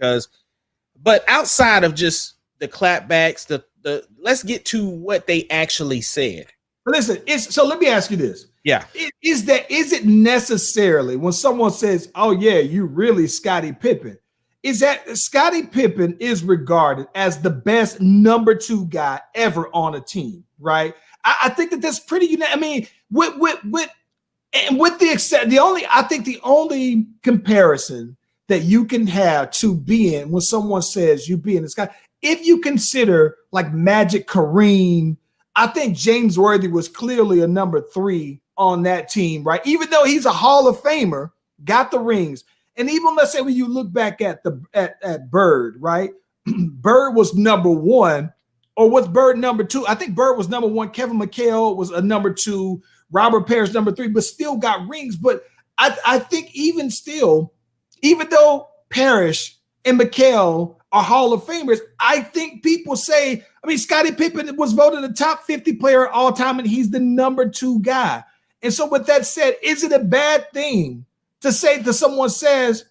but outside of just the clapbacks, the let's get to what they actually said. Listen, so let me ask you this. Yeah. Is it necessarily when someone says, oh yeah, you really Scottie Pippen, is that Scottie Pippen is regarded as the best number 2 guy ever on a team, right? I think that's pretty unique. I mean, the only comparison that you can have to being when someone says you being this guy, if you consider like Magic, Kareem, I think James Worthy was clearly a number 3 on that team, right? Even though he's a Hall of Famer, got the rings. And even let's say when you look back at Bird, right? Bird was number 1, or was Bird number 2? I think Bird was number 1. Kevin McHale was a number 2. Robert Parrish number 3, but still got rings. But I think even still, even though Parrish and McHale are Hall of Famers, I think people say, Scottie Pippen was voted the top 50 player of all time, and he's the number 2 guy. And so with that said, is it a bad thing to say to someone says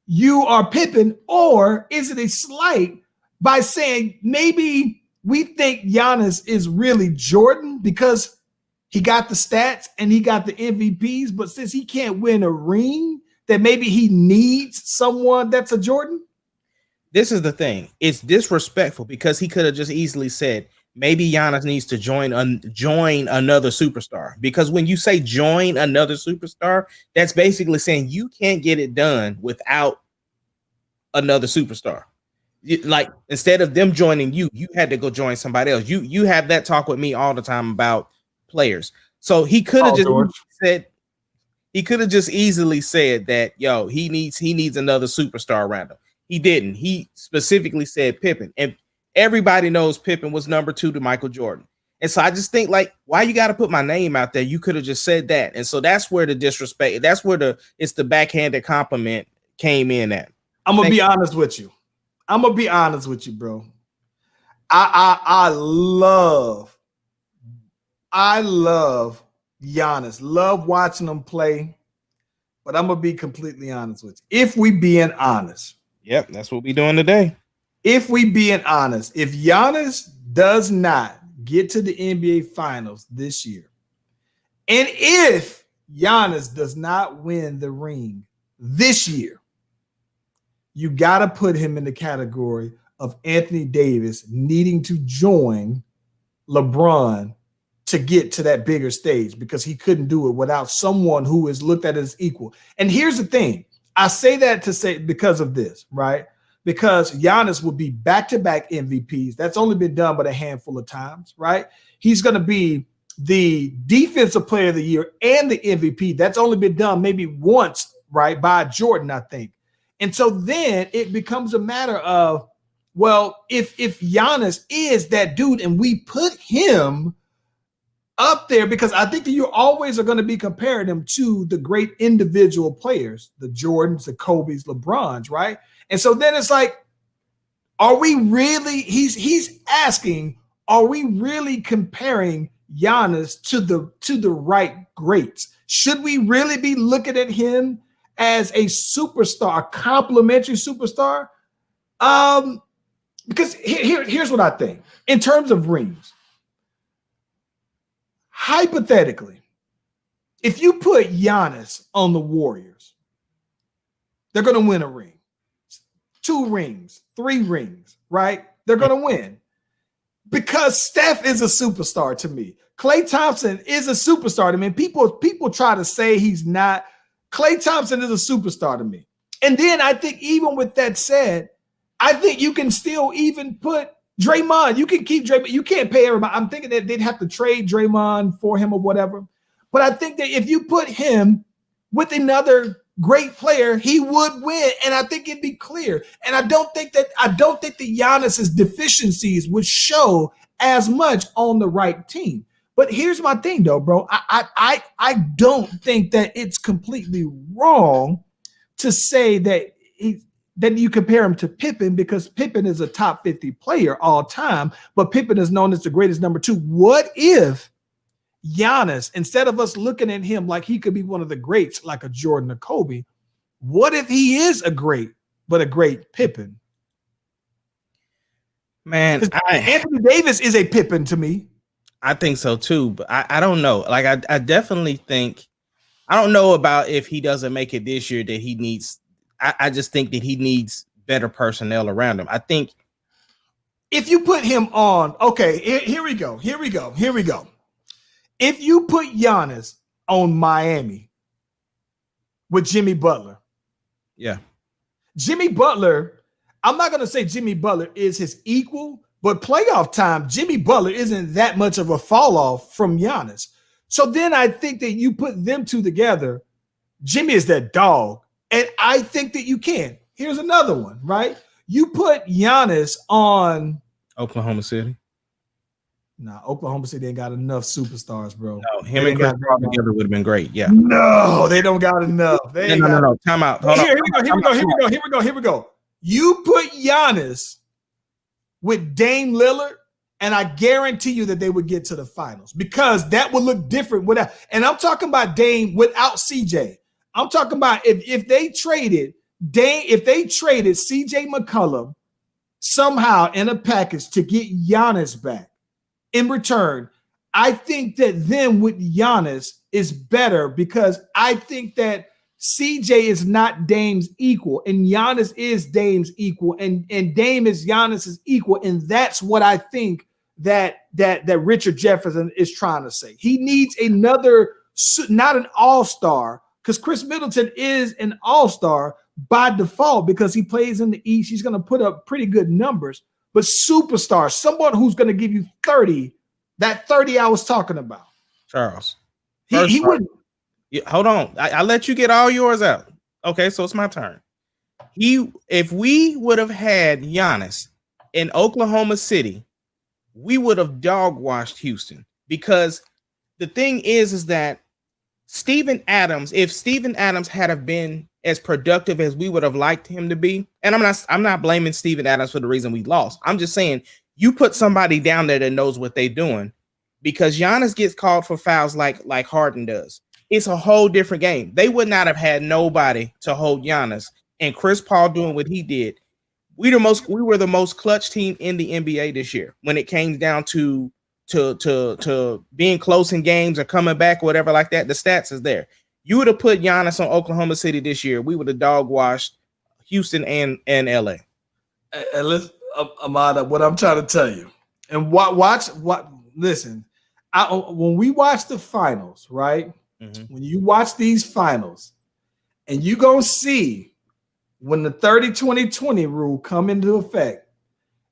you are Pippen, or is it a slight by saying maybe we think Giannis is really Jordan because he got the stats and he got the MVPs, but since he can't win a ring, that maybe he needs someone that's a Jordan? This is the thing. It's disrespectful because he could have just easily said, maybe Giannis needs to join another superstar. Because when you say join another superstar, that's basically saying you can't get it done without another superstar. Like, instead of them joining you, you had to go join somebody else. You have that talk with me all the time about players. So he could have just easily said that, yo, he needs another superstar around him. He didn't. He specifically said Pippen, and everybody knows Pippen was number 2 to Michael Jordan. And so I just think, like, why you got to put my name out there? You could have just said that. And so that's where the disrespect, that's where it's the backhanded compliment came in at. I'm gonna be honest with you. Bro. I love Giannis. Love watching him play. But I'm gonna be completely honest with you. If we being honest. Yep, that's what we're doing today. If we being honest, if Giannis does not get to the NBA Finals this year, and if Giannis does not win the ring this year, you got to put him in the category of Anthony Davis needing to join LeBron to get to that bigger stage because he couldn't do it without someone who is looked at as equal. And here's the thing. I say that to say because of this, right? Because Giannis will be back-to-back MVPs. That's only been done but a handful of times, right? He's going to be the defensive player of the year and the MVP. That's only been done maybe once, right, by Jordan, I think. And so then it becomes a matter of, well, if Giannis is that dude and we put him up there, because I think that you always are going to be comparing him to the great individual players, the Jordans, the Kobe's, LeBrons, right? And so then it's like, are we really, he's asking, are we really comparing Giannis to the right greats? Should we really be looking at him as a superstar, a complimentary superstar? Because here's what I think. In terms of rings, hypothetically, if you put Giannis on the Warriors, they're going to win a ring. 2 rings, 3 rings, right? They're going to win. Because Steph is a superstar to me. Klay Thompson is a superstar to me. People try to say he's not. Klay Thompson is a superstar to me. And then I think even with that said, I think you can still even put Draymond. You can keep Draymond. You can't pay everybody. I'm thinking that they'd have to trade Draymond for him or whatever. But I think that if you put him with another great player, he would win. And I think it'd be clear. And I don't think that Giannis's deficiencies would show as much on the right team. But here's my thing, though, bro. I don't think that it's completely wrong to say that you compare him to Pippen, because Pippen is a top 50 player all time, but Pippen is known as the greatest number 2. What if Giannis, instead of us looking at him like he could be one of the greats, like a Jordan or Kobe, what if he is a great Pippen? Man, Anthony Davis is a Pippen to me. I think so too, but I don't know. Like I definitely think, I don't know about if he doesn't make it this year that he needs. I just think that he needs better personnel around him. I think if you put him on, okay, here we go. If you put Giannis on Miami with Jimmy Butler. Yeah. Jimmy Butler, I'm not going to say Jimmy Butler is his equal, but playoff time, Jimmy Butler isn't that much of a fall off from Giannis. So then I think that you put them two together, Jimmy is that dog. And I think that you can. Here's another one, right? You put Giannis on Oklahoma City. Nah, Oklahoma City ain't got enough superstars, bro. No, him and Chris Paul together would have been great. Yeah. No, they don't got enough. No. Time out. Here we go. You put Giannis with Dame Lillard, and I guarantee you that they would get to the finals, because that would look different without. And I'm talking about Dame without CJ. I'm talking about if they traded Dame, if they traded CJ McCollum somehow in a package to get Giannis back in return, I think that them with Giannis is better, because I think that CJ is not Dame's equal and Giannis is Dame's equal, and Dame is Giannis's equal. And that's what I think that Richard Jefferson is trying to say. He needs another, not an all-star, because Chris Middleton is an all-star by default because he plays in the East. He's going to put up pretty good numbers. But superstar, someone who's going to give you 30, that 30 I was talking about. Charles. He wouldn't. Hold on. I let you get all yours out. Okay, so it's my turn. If we would have had Giannis in Oklahoma City, we would have dog-washed Houston, because the thing is that Steven Adams, if Steven Adams had have been as productive as we would have liked him to be, and I'm not blaming Steven Adams for the reason we lost. I'm just saying you put somebody down there that knows what they're doing, because Giannis gets called for fouls like Harden does. It's a whole different game. They would not have had nobody to hold Giannis, and Chris Paul doing what he did. We were the most clutch team in the NBA this year when it came down to being close in games or coming back or whatever like that. The stats is there. You would have put Giannis on Oklahoma City this year, we would have dog washed Houston and LA. And listen, Amada, what I'm trying to tell you, and listen, when we watch the finals, right? Mm-hmm. When you watch these finals, and you gonna see when the 30-20-20 rule come into effect,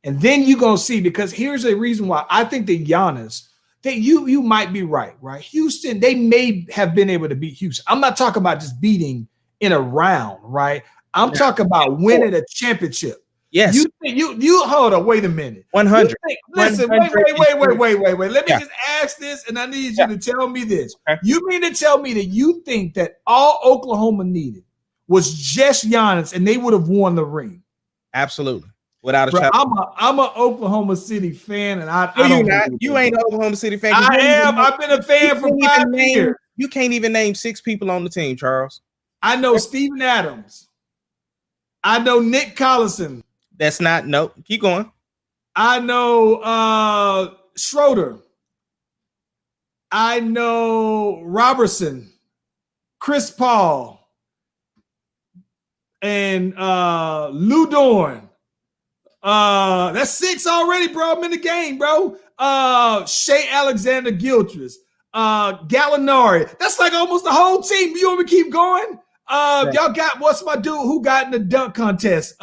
and then you gonna see, because here's a reason why I think that Giannis, that you might be right? Houston, they may have been able to beat Houston. I'm not talking about just beating in a round, right? I'm talking about winning a championship. Yes. You hold on, wait a minute. 100. Listen, 100. Wait. Let me just ask this, and I need you to tell me this. Okay. You mean to tell me that you think that all Oklahoma needed was just Giannis, and they would have won the ring? Absolutely. Without a shadow. I'm an Oklahoma City fan, and I don't. You ain't an Oklahoma City fan. I am. I've been a fan for 5 years. You can't even name 6 people on the team, Charles. I know Steven Adams. I know Nick Collison. That's not, nope. Keep going. I know Schroeder. I know Robertson, Chris Paul, and Lou Dorn. That's 6 already, bro. I'm in the game, bro. Shea Alexander-Gilchrist, Gallinari. That's like almost the whole team. You want me to keep going? Y'all got, what's my dude who got in the dunk contest?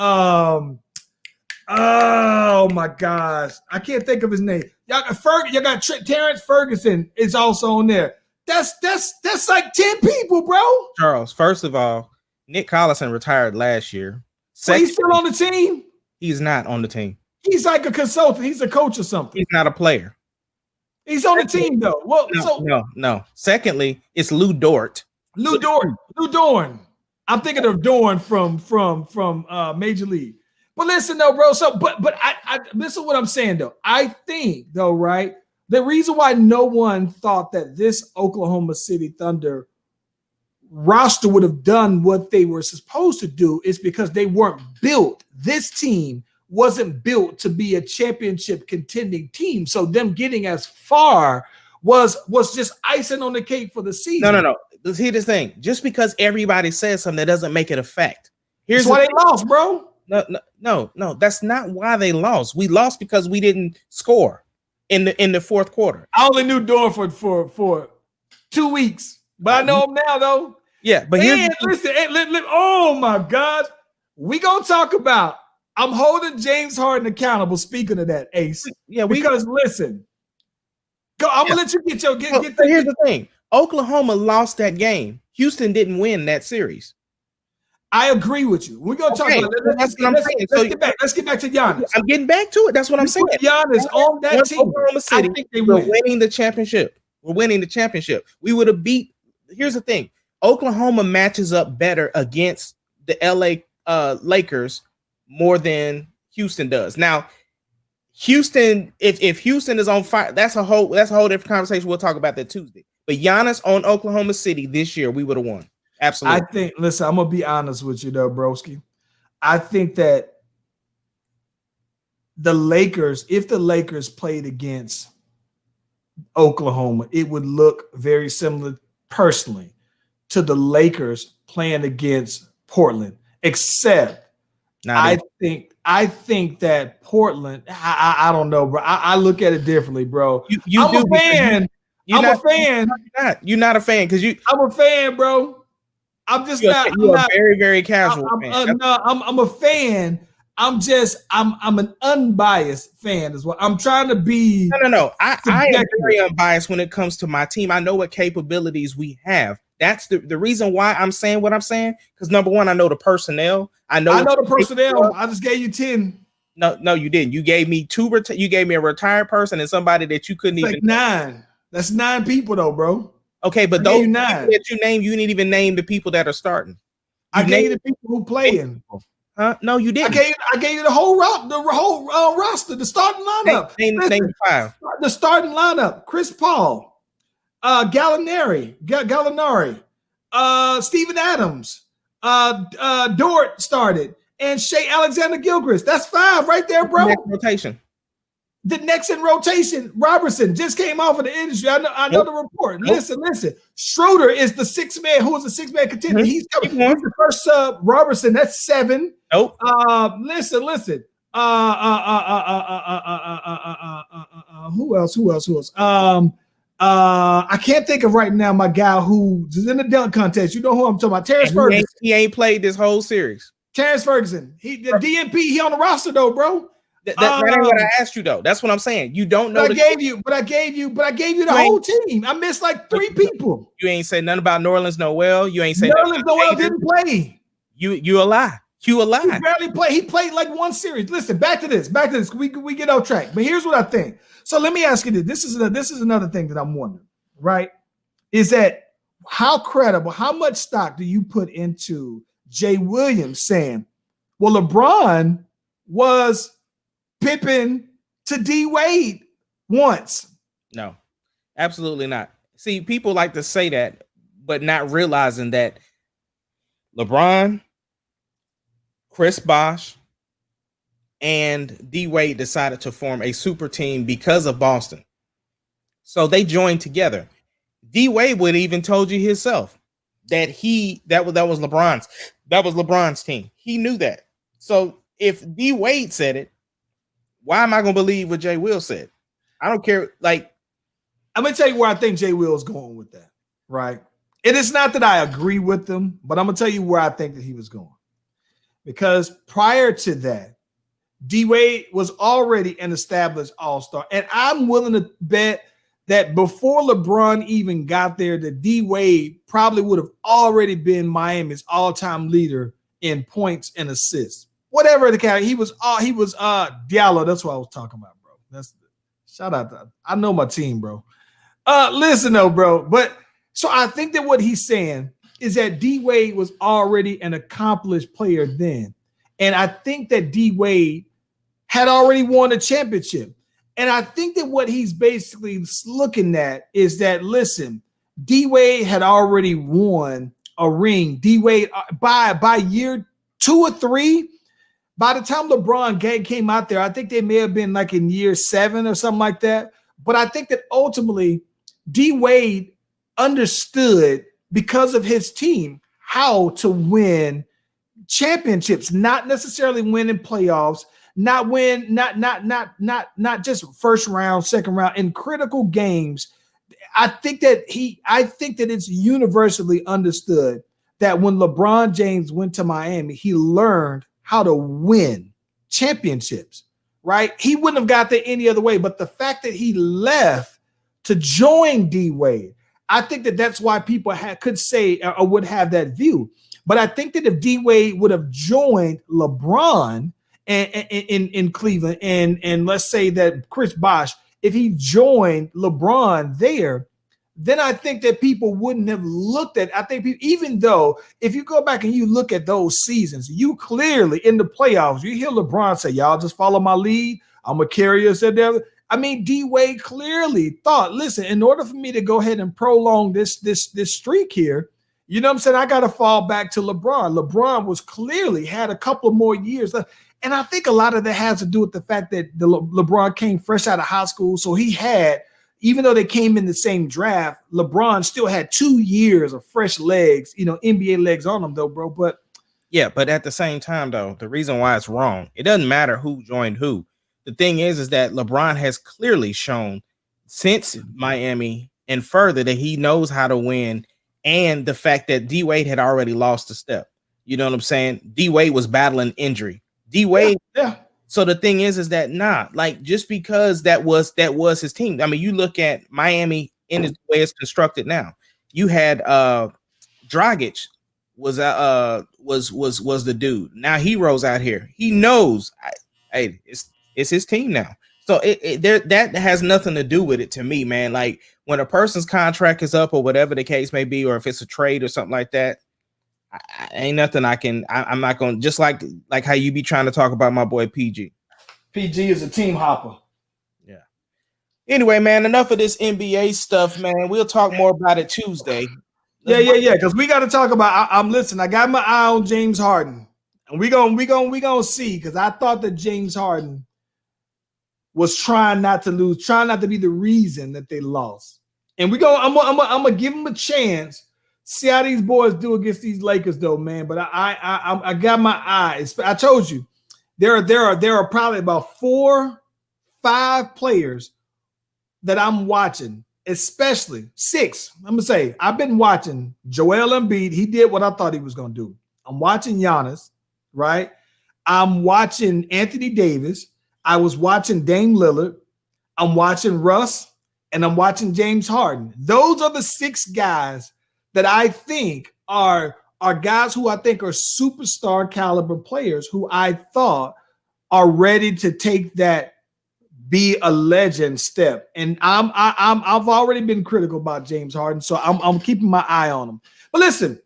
Oh my gosh, I can't think of his name. Y'all got Terrence Ferguson is also on there. That's like 10 people, bro. Charles, first of all, Nick Collison retired last year. Secondly, he's still on the team? He's not on the team. He's like a consultant. He's a coach or something. He's not a player. He's on the team though. Well, no. Secondly, it's Lou Dort. Lou Dorn. I'm thinking of Dorn from Major League. But listen though, bro. So, but I listen to what I'm saying though. I think though, right? The reason why no one thought that this Oklahoma City Thunder roster would have done what they were supposed to do is because they weren't built. This team wasn't built to be a championship contending team. So them getting as far was just icing on the cake for the season. No. Here's the thing. Just because everybody says something, that doesn't make it a fact. Here's why they lost, bro. No. That's not why they lost. We lost because we didn't score in the fourth quarter. I only knew Dorn for 2 weeks, but I know him now though. Yeah, but listen, oh my God, we gonna talk about. I'm holding James Harden accountable. Speaking of that, Ace. Yeah, because listen, go. I'm gonna let you get your get. Here's the thing: Oklahoma lost that game. Houston didn't win that series. I agree with you. We're gonna talk about that. Let's get back to Giannis. I'm getting back to it. That's what I'm saying. Giannis on that team. Oklahoma City, we're winning the championship. We would have beat. Here's the thing: Oklahoma matches up better against the LA Lakers more than Houston does. Now, Houston, if Houston is on fire, that's a whole different conversation. We'll talk about that Tuesday. But Giannis on Oklahoma City this year, we would have won. Absolutely. Listen, I'm gonna be honest with you though, broski. I think that the Lakers, if the Lakers played against Oklahoma, it would look very similar personally to the Lakers playing against Portland, except I think that Portland, I don't know, bro. I look at it differently, bro. I'm a fan. You're not a fan because I'm a fan, bro. I'm just not. You're a very, very casual fan. I'm a fan. I'm an unbiased fan as well. I'm trying to be. No. I am very unbiased when it comes to my team. I know what capabilities we have. That's the reason why I'm saying what I'm saying. Because number one, I know the personnel. I know the personnel. I just gave you 10. No, you didn't. You gave me you gave me a retired person and somebody that you couldn't even. Like 9. That's 9 people though, bro. Okay, but those people that you named, you didn't even name the people that are starting. I gave you the people who playing. Huh? No, you didn't. I gave you the whole roster, the starting lineup. Name 5. The starting lineup: Chris Paul, Gallinari, Steven Adams, Dort started, and Shea Alexander-Gilchrist. That's 5 right there, bro. Rotation. The next in rotation, Robertson just came off of the industry. I know the report. Listen. Schroeder is the sixth man. Who is the sixth man contender? He's coming. He's the first sub. Robertson, that's 7. Nope. Listen. Who else? I can't think of right now my guy who's in the dunk contest. You know who I'm talking about? Terrence Ferguson. He ain't played this whole series. Terrence Ferguson. The DNP, he on the roster though, bro. That ain't what I asked you though. That's what I'm saying. You don't know. But I gave you the whole team. I missed like 3 people. You ain't say nothing about Nerlens Noel. You ain't say Nerlens Noel didn't play. You a lie. You a lie. He barely played. He played like 1 series. Listen, back to this. We get off track. But here's what I think. So let me ask you this. This is another thing that I'm wondering, right? Is that how credible, how much stock do you put into Jay Williams saying, well, LeBron was Pippen to D Wade once? No, absolutely not. See, people like to say that, but not realizing that LeBron, Chris Bosh, and D Wade decided to form a super team because of Boston. So they joined together. D Wade would even told you himself that was LeBron's team. He knew that. So if D Wade said it, why am I going to believe what Jay Will said? I don't care. Like, I'm going to tell you where I think Jay Will is going with that, right? It is not that I agree with them, but I'm going to tell you where I think that he was going. Because prior to that, D Wade was already an established all-star. And I'm willing to bet that before LeBron even got there, that D Wade probably would have already been Miami's all-time leader in points and assists. Whatever the category, he was Diallo. That's what I was talking about, bro. That's shout out to I know my team, bro. Listen though, bro. But so I think that what he's saying is that D Wade was already an accomplished player then, and I think that D Wade had already won a championship, and I think that what he's basically looking at is that listen, D Wade had already won a ring. D Wade by year 2 or 3. By the time LeBron came out there, I think they may have been like in year 7 or something like that. But I think that ultimately D Wade understood because of his team how to win championships, not necessarily winning playoffs, not just first round, second round, in critical games. I think that it's universally understood that when LeBron James went to Miami, he learned how to win championships, right? He wouldn't have got there any other way. But the fact that he left to join D Wade, I think that that's why people could say or would have that view. But I think that if D Wade would have joined LeBron in Cleveland, and let's say that Chris Bosh, if he joined LeBron there, then I think that people wouldn't have looked at. I think even though if you go back and you look at those seasons, you clearly in the playoffs, you hear LeBron say, "Y'all just follow my lead. I'm a carrier." Said there. I mean, D Wade clearly thought, "Listen, in order for me to go ahead and prolong this streak here, you know what I'm saying? I got to fall back to LeBron." LeBron was clearly had a couple of more years left. And I think a lot of that has to do with the fact that LeBron came fresh out of high school. So he had, even though they came in the same draft, LeBron still had 2 years of fresh legs, NBA legs on him though, bro. But yeah, but at the same time, though, the reason why it's wrong, it doesn't matter who joined who. The thing is that LeBron has clearly shown since Miami and further that he knows how to win. And the fact that D Wade had already lost a step. You know what I'm saying? D Wade was battling injury. D Wade. Yeah. So the thing is that like just because that was his team. I mean, you look at Miami in the way it's constructed now. You had Dragic was the dude. Now Hero's out here. He knows, hey, it's his team now. So that has nothing to do with it to me, man. Like when a person's contract is up or whatever the case may be, or if it's a trade or something like that, ain't nothing I'm not going to, just like how you be trying to talk about my boy PG. PG is a team hopper. Yeah. Anyway, man, enough of this NBA stuff, man. We'll talk more about it Tuesday. Yeah. Because we got to talk about. I'm listening. I got my eye on James Harden, and we gonna see. Because I thought that James Harden was trying not to lose, trying not to be the reason that they lost. And I'm gonna give them a chance. See how these boys do against these Lakers, though, man. But I got my eyes. I told you there are probably about 4-5 players that I'm watching, especially 6. I'm gonna say I've been watching Joel Embiid. He did what I thought he was gonna do. I'm watching Giannis, right? I'm watching Anthony Davis. I was watching Dame Lillard. I'm watching Russ, and I'm watching James Harden. Those are the 6 guys that I think are guys who I think are superstar caliber players who I thought are ready to take that be a legend step. And I've already been critical about James Harden, so I'm keeping my eye on him. But listen,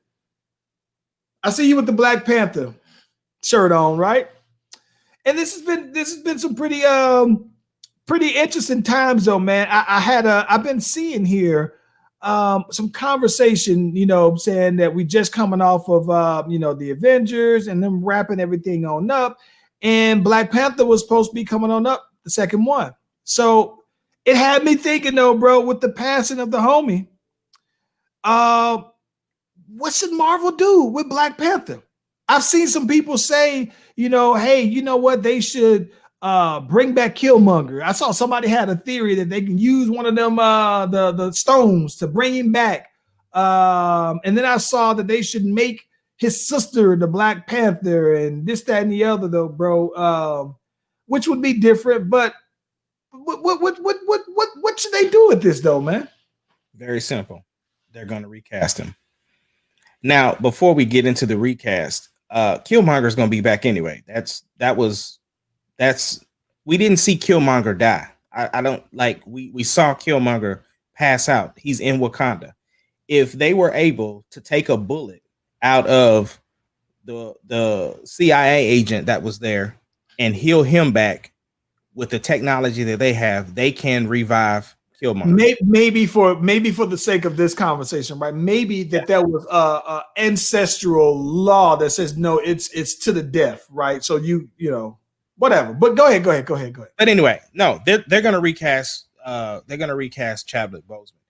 I see you with the Black Panther shirt on, right? And this has been some pretty interesting times, though, man. I've been seeing here some conversation, saying that we just coming off of the Avengers and them wrapping everything on up, and Black Panther was supposed to be coming on up, the second one. So it had me thinking, though, bro, with the passing of the homie, what should Marvel do with Black Panther? I've seen some people say, hey, you know what? They should bring back Killmonger. I saw somebody had a theory that they can use one of them the stones to bring him back. And then I saw that they should make his sister the Black Panther and this, that, and the other, though, bro. Which would be different, but what should they do with this, though, man? Very simple. They're going to recast him. Now, before we get into the recast, Killmonger is going to be back anyway. We didn't see Killmonger die. I don't like, we saw Killmonger pass out. He's in Wakanda. If they were able to take a bullet out of the CIA agent that was there and heal him back with the technology that they have, they can revive Killmonger. Maybe for the sake of this conversation, right? Maybe that there was a ancestral law that says no, it's to the death, right? So you know whatever. But go ahead. But anyway, no, they're gonna recast. They're gonna recast Chadwich Bozeman.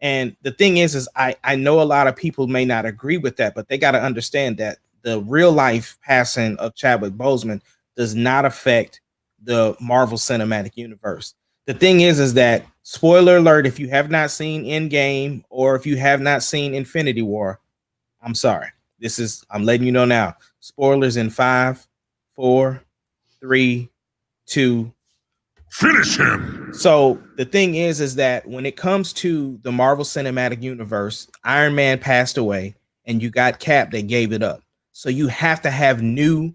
And the thing is I know a lot of people may not agree with that, but they got to understand that the real life passing of Chadwich Bozeman does not affect the Marvel Cinematic Universe. The thing is that, spoiler alert, if you have not seen Endgame or if you have not seen Infinity War, I'm sorry. I'm letting you know now. Spoilers in 5, 4, 3, 2. Finish him. So the thing is that when it comes to the Marvel Cinematic Universe, Iron Man passed away and you got Cap that gave it up. So you have to have new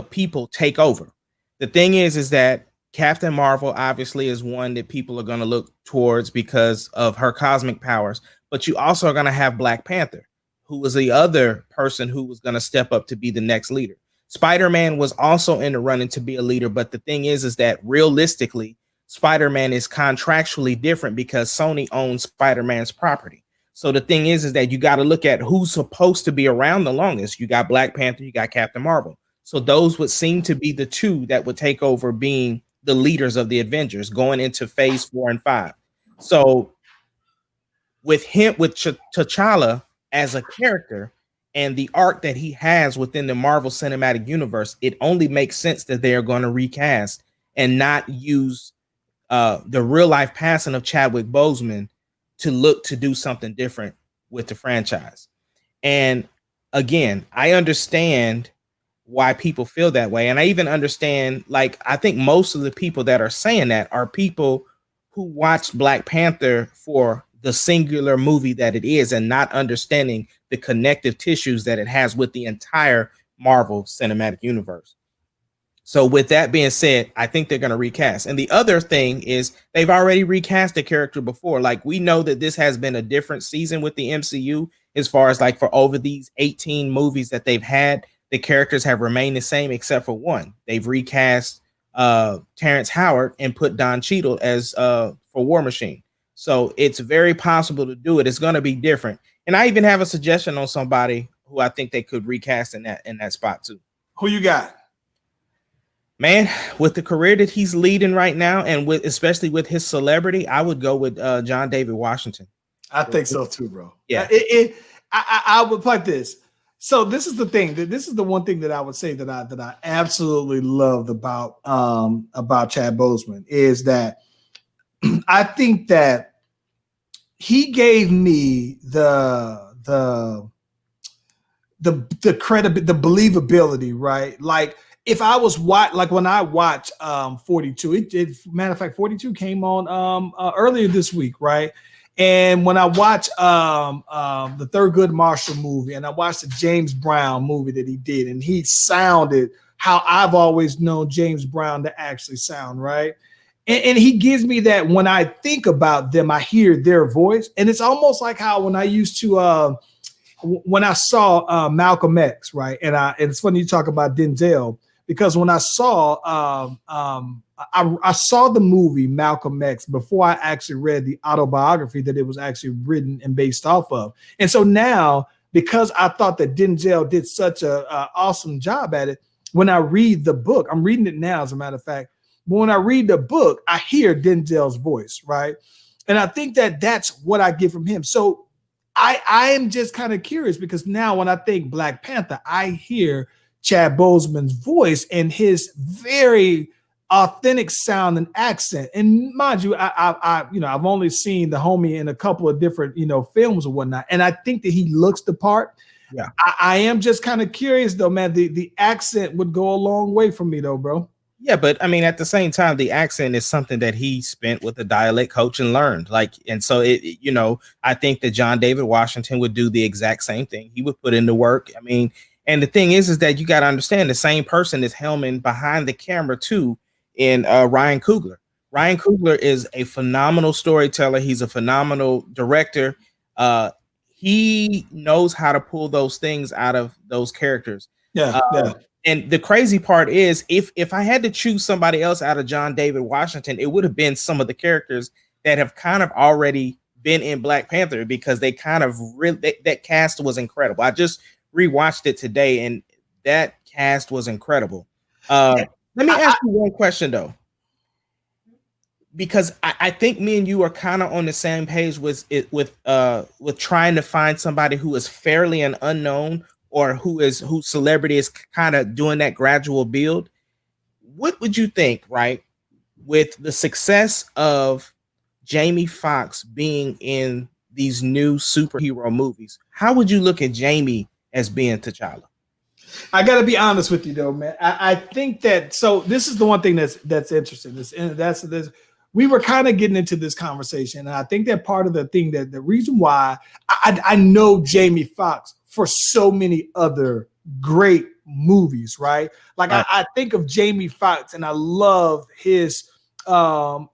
people take over. The thing is that Captain Marvel obviously is one that people are going to look towards because of her cosmic powers, but you also are going to have Black Panther, who was the other person who was going to step up to be the next leader. Spider-Man was also in the running to be a leader, but the thing is that realistically, Spider-Man is contractually different because Sony owns Spider-Man's property. So the thing is that you got to look at who's supposed to be around the longest. You got Black Panther, you got Captain Marvel. So those would seem to be the two that would take over being the leaders of the Avengers going into phase 4 and 5. So with T'Challa as a character and the arc that he has within the Marvel Cinematic Universe, it only makes sense that they are going to recast and not use the real life passing of Chadwich Bozeman to look to do something different with the franchise. And again, I understand why people feel that way. And I even understand, like, I think most of the people that are saying that are people who watched Black Panther for the singular movie that it is and not understanding the connective tissues that it has with the entire Marvel Cinematic Universe. So with that being said, I think they're going to recast. And the other thing is they've already recast the character before. Like, we know that this has been a different season with the MCU as far as like for over these 18 movies that they've had, the characters have remained the same except for one. They've recast Terrence Howard and put Don Cheadle as for War Machine. So it's very possible to do it. It's going to be different. And I even have a suggestion on somebody who I think they could recast in that spot too. Who you got? Man, with the career that he's leading right now, and with especially with his celebrity, I would go with John David Washington. I think so too, bro. Yeah. I would like this. So this is the thing. This is the one thing that I would say that I absolutely loved about Chad Bozeman is that I think that he gave me the credibility, the believability, right? Like if I was like when I watched 42, matter of fact, 42 came on earlier this week, right? And when I watched the Thurgood Marshall movie, and I watched the James Brown movie that he did, and he sounded how I've always known James Brown to actually sound, right? And he gives me that when I think about them, I hear their voice, and it's almost like how when I used to when I saw Malcolm X, right? And it's funny you talk about Denzel, because when I saw I saw the movie Malcolm X before I actually read the autobiography that it was actually written and based off of. And so now, because I thought that Denzel did such a awesome job at it, when I read the book, I'm reading it now, as a matter of fact, but when I read the book, I hear Denzel's voice, right? And I think that that's what I get from him. So I am just kind of curious, because now when I think Black Panther, I hear Chad Bozeman's voice and his very authentic sound and accent. And mind you, I've only seen the homie in a couple of different, films or whatnot. And I think that he looks the part. Yeah. I am just kind of curious though, man. The accent would go a long way for me though, bro. Yeah, but I mean, at the same time, the accent is something that he spent with a dialect coach and learned. And so I think that John David Washington would do the exact same thing. He would put in the work. I mean, and the thing is that you got to understand the same person is helming behind the camera too in Ryan Coogler. Ryan Coogler is a phenomenal storyteller. He's a phenomenal director. He knows how to pull those things out of those characters. Yeah. And the crazy part is, if I had to choose somebody else out of John David Washington, it would have been some of the characters that have kind of already been in Black Panther, because they kind of really that cast was incredible. I just rewatched it today, and that cast was incredible. Let me ask you one question though, because I think me and you are kind of on the same page with trying to find somebody who is fairly an unknown, or whose celebrity is kind of doing that gradual build. What would you think, right, with the success of Jamie Foxx being in these new superhero movies? How would you look at Jamie as being T'Challa? I got to be honest with you though, man. I think that, so this is the one thing that's interesting. We were kind of getting into this conversation, and I think that part of the thing, that the reason why I know Jamie Foxx for so many other great movies, right? Like right. I think of Jamie Foxx, and I love his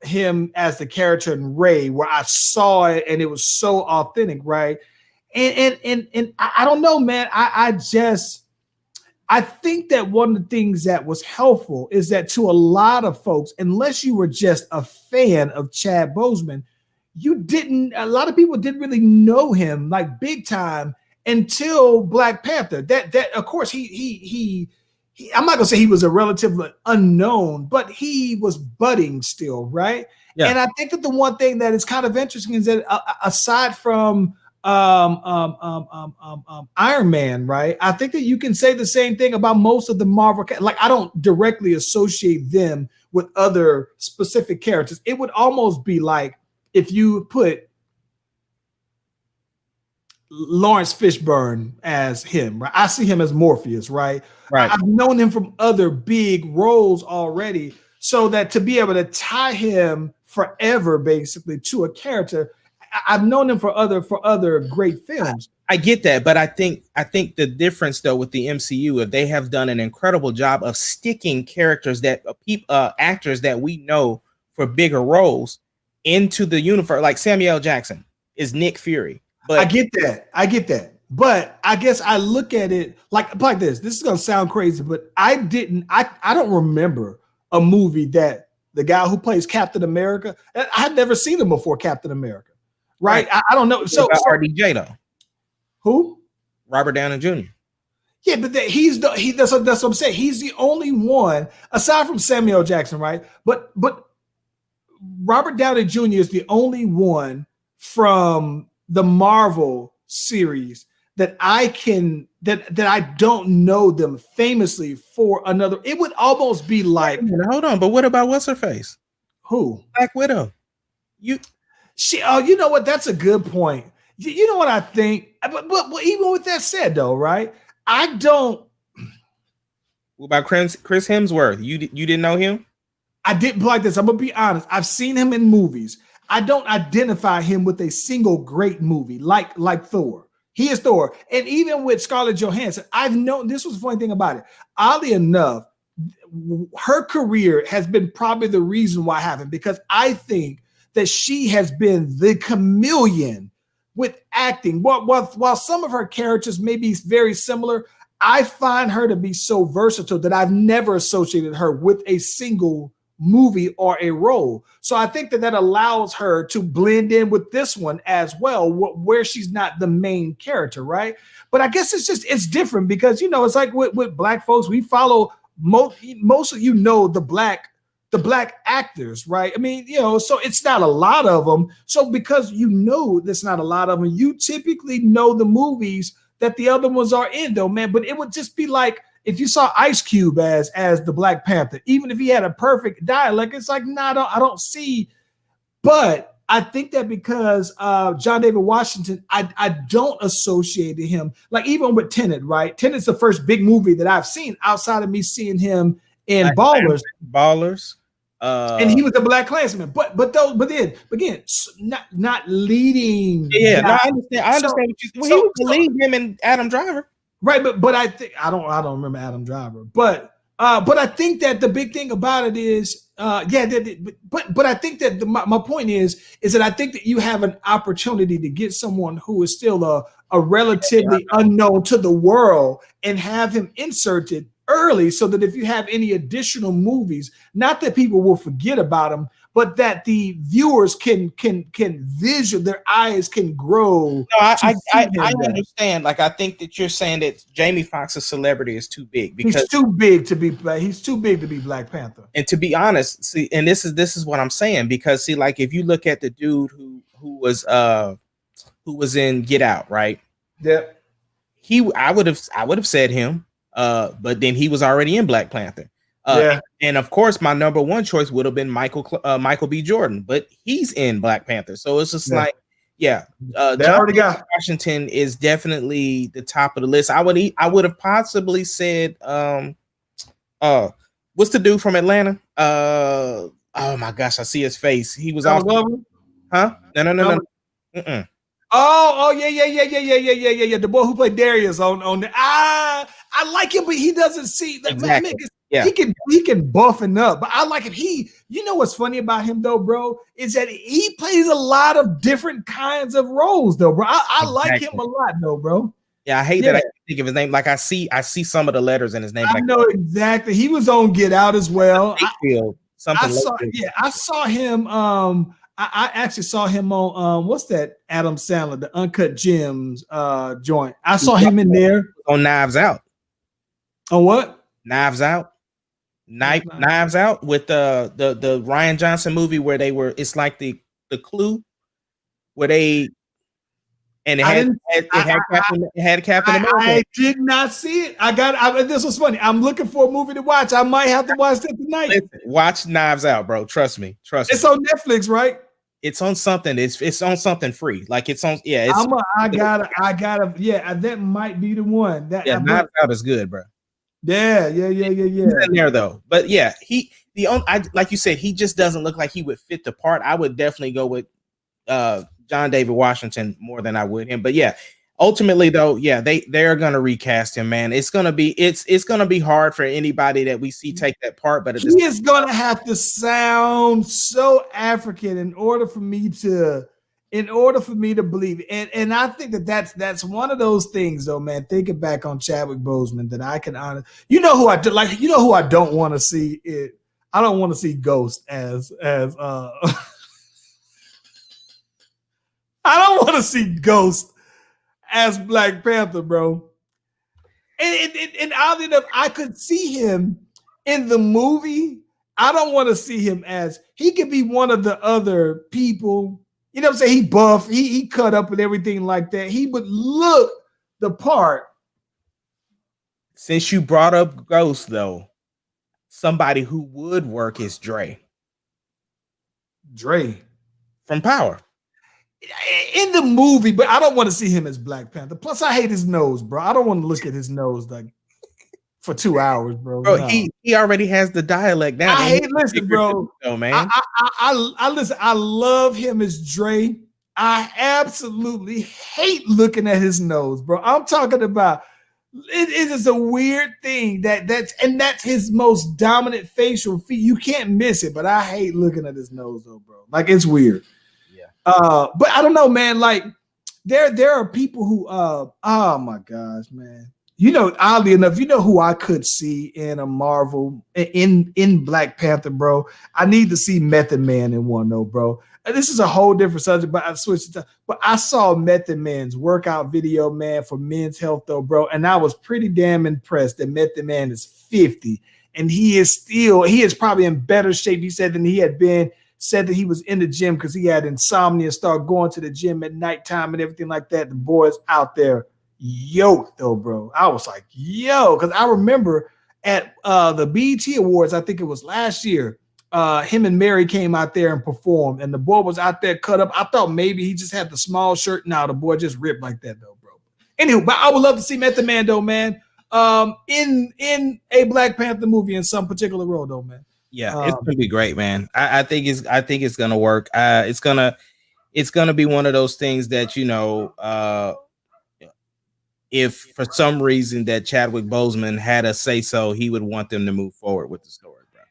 him as the character in Ray, where I saw it and it was so authentic, right? And I don't know, man. I think that one of the things that was helpful is that to a lot of folks, unless you were just a fan of Chad Bozeman, a lot of people didn't really know him like big time until Black Panther. That of course he I'm not gonna say he was a relatively unknown, but he was budding still, right? Yeah. And I think that the one thing that is kind of interesting is that aside from Iron Man, right? I think that you can say the same thing about most of the Marvel. Like, I don't directly associate them with other specific characters. It would almost be like if you put Lawrence Fishburne as him, right? I see him as Morpheus, right? I've known him from other big roles already, so that to be able to tie him forever, basically, to a character. I've known him for other great films. I get that, but I think the difference though with the MCU, if they have done an incredible job of sticking characters that actors that we know for bigger roles into the universe, like Samuel L. Jackson is Nick Fury. But I get that. But I guess I look at it like this. This is gonna sound crazy, but I don't remember a movie that the guy who plays Captain America, I had never seen him before Captain America. Right. I don't know. So RDJ though. Who? Robert Downey Jr. Yeah, but that's what I'm saying. He's the only one aside from Samuel Jackson, right? But Robert Downey Jr. is the only one from the Marvel series that I don't know them famously for another. It would almost be like, hold on, but what about what's her face? Who? Black Widow. Oh, you know what? That's a good point. You know what I think? But even with that said, though, right? I don't. What about Chris Hemsworth? You didn't know him? I didn't like this. I'm gonna be honest. I've seen him in movies. I don't identify him with a single great movie like Thor. He is Thor, and even with Scarlett Johansson, I've known this was the funny thing about it. Oddly enough, her career has been probably the reason why I haven't, because I think that she has been the chameleon with acting. While some of her characters may be very similar, I find her to be so versatile that I've never associated her with a single movie or a role. So I think that allows her to blend in with this one as well, where she's not the main character, right? But I guess it's different because, it's like with Black folks, we follow most of the black actors, right? I mean, so it's not a lot of them. So because there's not a lot of them, you typically know the movies that the other ones are in, though, man. But it would just be like if you saw Ice Cube as the Black Panther, even if he had a perfect dialect, it's like, nah, I don't see. But I think that because John David Washington, I don't associate him, like even with Tenet, right? Tenet's the first big movie that I've seen outside of me seeing him in Ballers. And he was a Black Klansman, but again, not leading. Yeah, no, I understand. I understand what you. Well, he was the lead, him and Adam Driver, right? But I think I don't remember Adam Driver, but I think that the big thing about it is, but I think that my point is that I think that you have an opportunity to get someone who is still a relatively unknown to the world and have him inserted early, so that if you have any additional movies, not that people will forget about them, but that the viewers can visual, their eyes can grow. No, I understand. Like, I think that you're saying that Jamie Foxx's celebrity is too big because he's too big to be Black Panther. And to be honest, see, and this is what I'm saying, because see, like if you look at the dude who was in Get Out, right? Yeah. I would have said him. But then he was already in Black Panther. And of course, my number one choice would have been Michael B. Jordan, but he's in Black Panther. So it's just John Washington is definitely the top of the list. I would have possibly said, what's the dude from Atlanta? Oh my gosh, I see his face. He was also, huh? No. Mm-mm. Oh yeah. The boy who played Darius on the I like him, but he doesn't see that. Exactly. Man, he can buffing up, but I like it. What's funny about him though, bro, is that he plays a lot of different kinds of roles though, bro. I like him a lot though, bro. Yeah, I hate that I can't think of his name. Like I see some of the letters in his name. I know exactly. He was on Get Out as well. I saw him. I actually saw him on what's that Adam Sandler, the Uncut Gems joint. I saw him in there on Knives Out. On what? Knives Out. Knives Out with the Ryan Johnson movie where it's like the Clue where they and it had Captain America. I did not see it. This was funny. I'm looking for a movie to watch. I might have to watch that tonight. Listen, watch Knives Out, bro. Trust me. It's on Netflix, right? It's on something. It's on something free. Like it's on. Yeah. I gotta. Yeah, that might be the one. Knives Out is good, bro. Yeah. He's in there though, but yeah, like you said, he just doesn't look like he would fit the part. I would definitely go with John David Washington more than I would him. But yeah, ultimately though, yeah, they're gonna recast him, man. It's gonna be hard for anybody that we see take that part, but he is gonna have to sound so African in order for me to believe it. And I think that's one of those things though, man. Thinking back on Chadwick Bozeman, that I can honor. Who I do like. Who I don't want to see it. I don't want to see Ghost as I don't want to see Ghost as Black Panther, bro. And oddly enough, I could see him in the movie. I don't want to see him as he could be one of the other people. You know what I'm saying? He buff, he cut up and everything like that. He would look the part. Since you brought up Ghost, though, somebody who would work is Dre. Dre from Power. In the movie, but I don't want to see him as Black Panther. Plus, I hate his nose, bro. I don't want to look at his nose like for 2 hours, bro. No. He already has the dialect down. Listen, bro. Oh, man. I listen. I love him as Dre. I absolutely hate looking at his nose, bro. I'm talking about it is a weird thing that's his most dominant facial feature. You can't miss it, but I hate looking at his nose, though, bro. Like it's weird. But I don't know, man. Like there are people who oh my gosh, man. You know, oddly enough, you know who I could see in a Marvel in Black Panther, bro. I need to see Method Man in one though, bro. This is a whole different subject, but I switched it. But I saw Method Man's workout video, man, for Men's Health, though, bro. And I was pretty damn impressed that Method Man is 50 and he is probably in better shape, he said, than he had been. Said that he was in the gym because he had insomnia, started going to the gym at nighttime and everything like that. The boys out there yoked though, bro. I was like, yo, because I remember at the BET Awards, I think it was last year, him and Mary came out there and performed, and the boy was out there cut up. I thought maybe he just had the small shirt. Now the boy just ripped like that though, bro. Anyway, but I would love to see Method Man though, man, in a Black Panther movie in some particular role though, man. Yeah, it's gonna be great, man. I think it's gonna work. It's gonna be one of those things that, you know, if for some reason that Chadwich Bozeman had a say so, he would want them to move forward with the story, bro.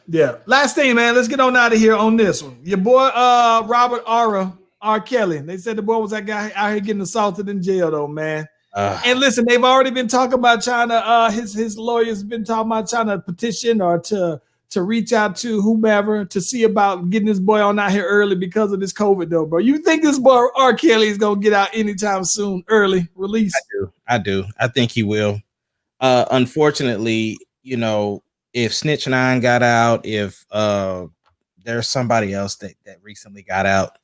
Yeah. Last thing, man. Let's get on out of here on this one. Your boy Robert R. Kelly. They said the boy was that guy out here getting assaulted in jail, though, man. And listen, they've already been talking about trying to his lawyers been talking about trying to petition or to reach out to whomever to see about getting this boy on out here early because of this COVID, though, bro. You think this boy R. Kelly is gonna get out anytime soon, early release? I do. I think he will. Unfortunately, you know, if Snitch 9 got out, if there's somebody else that recently got out,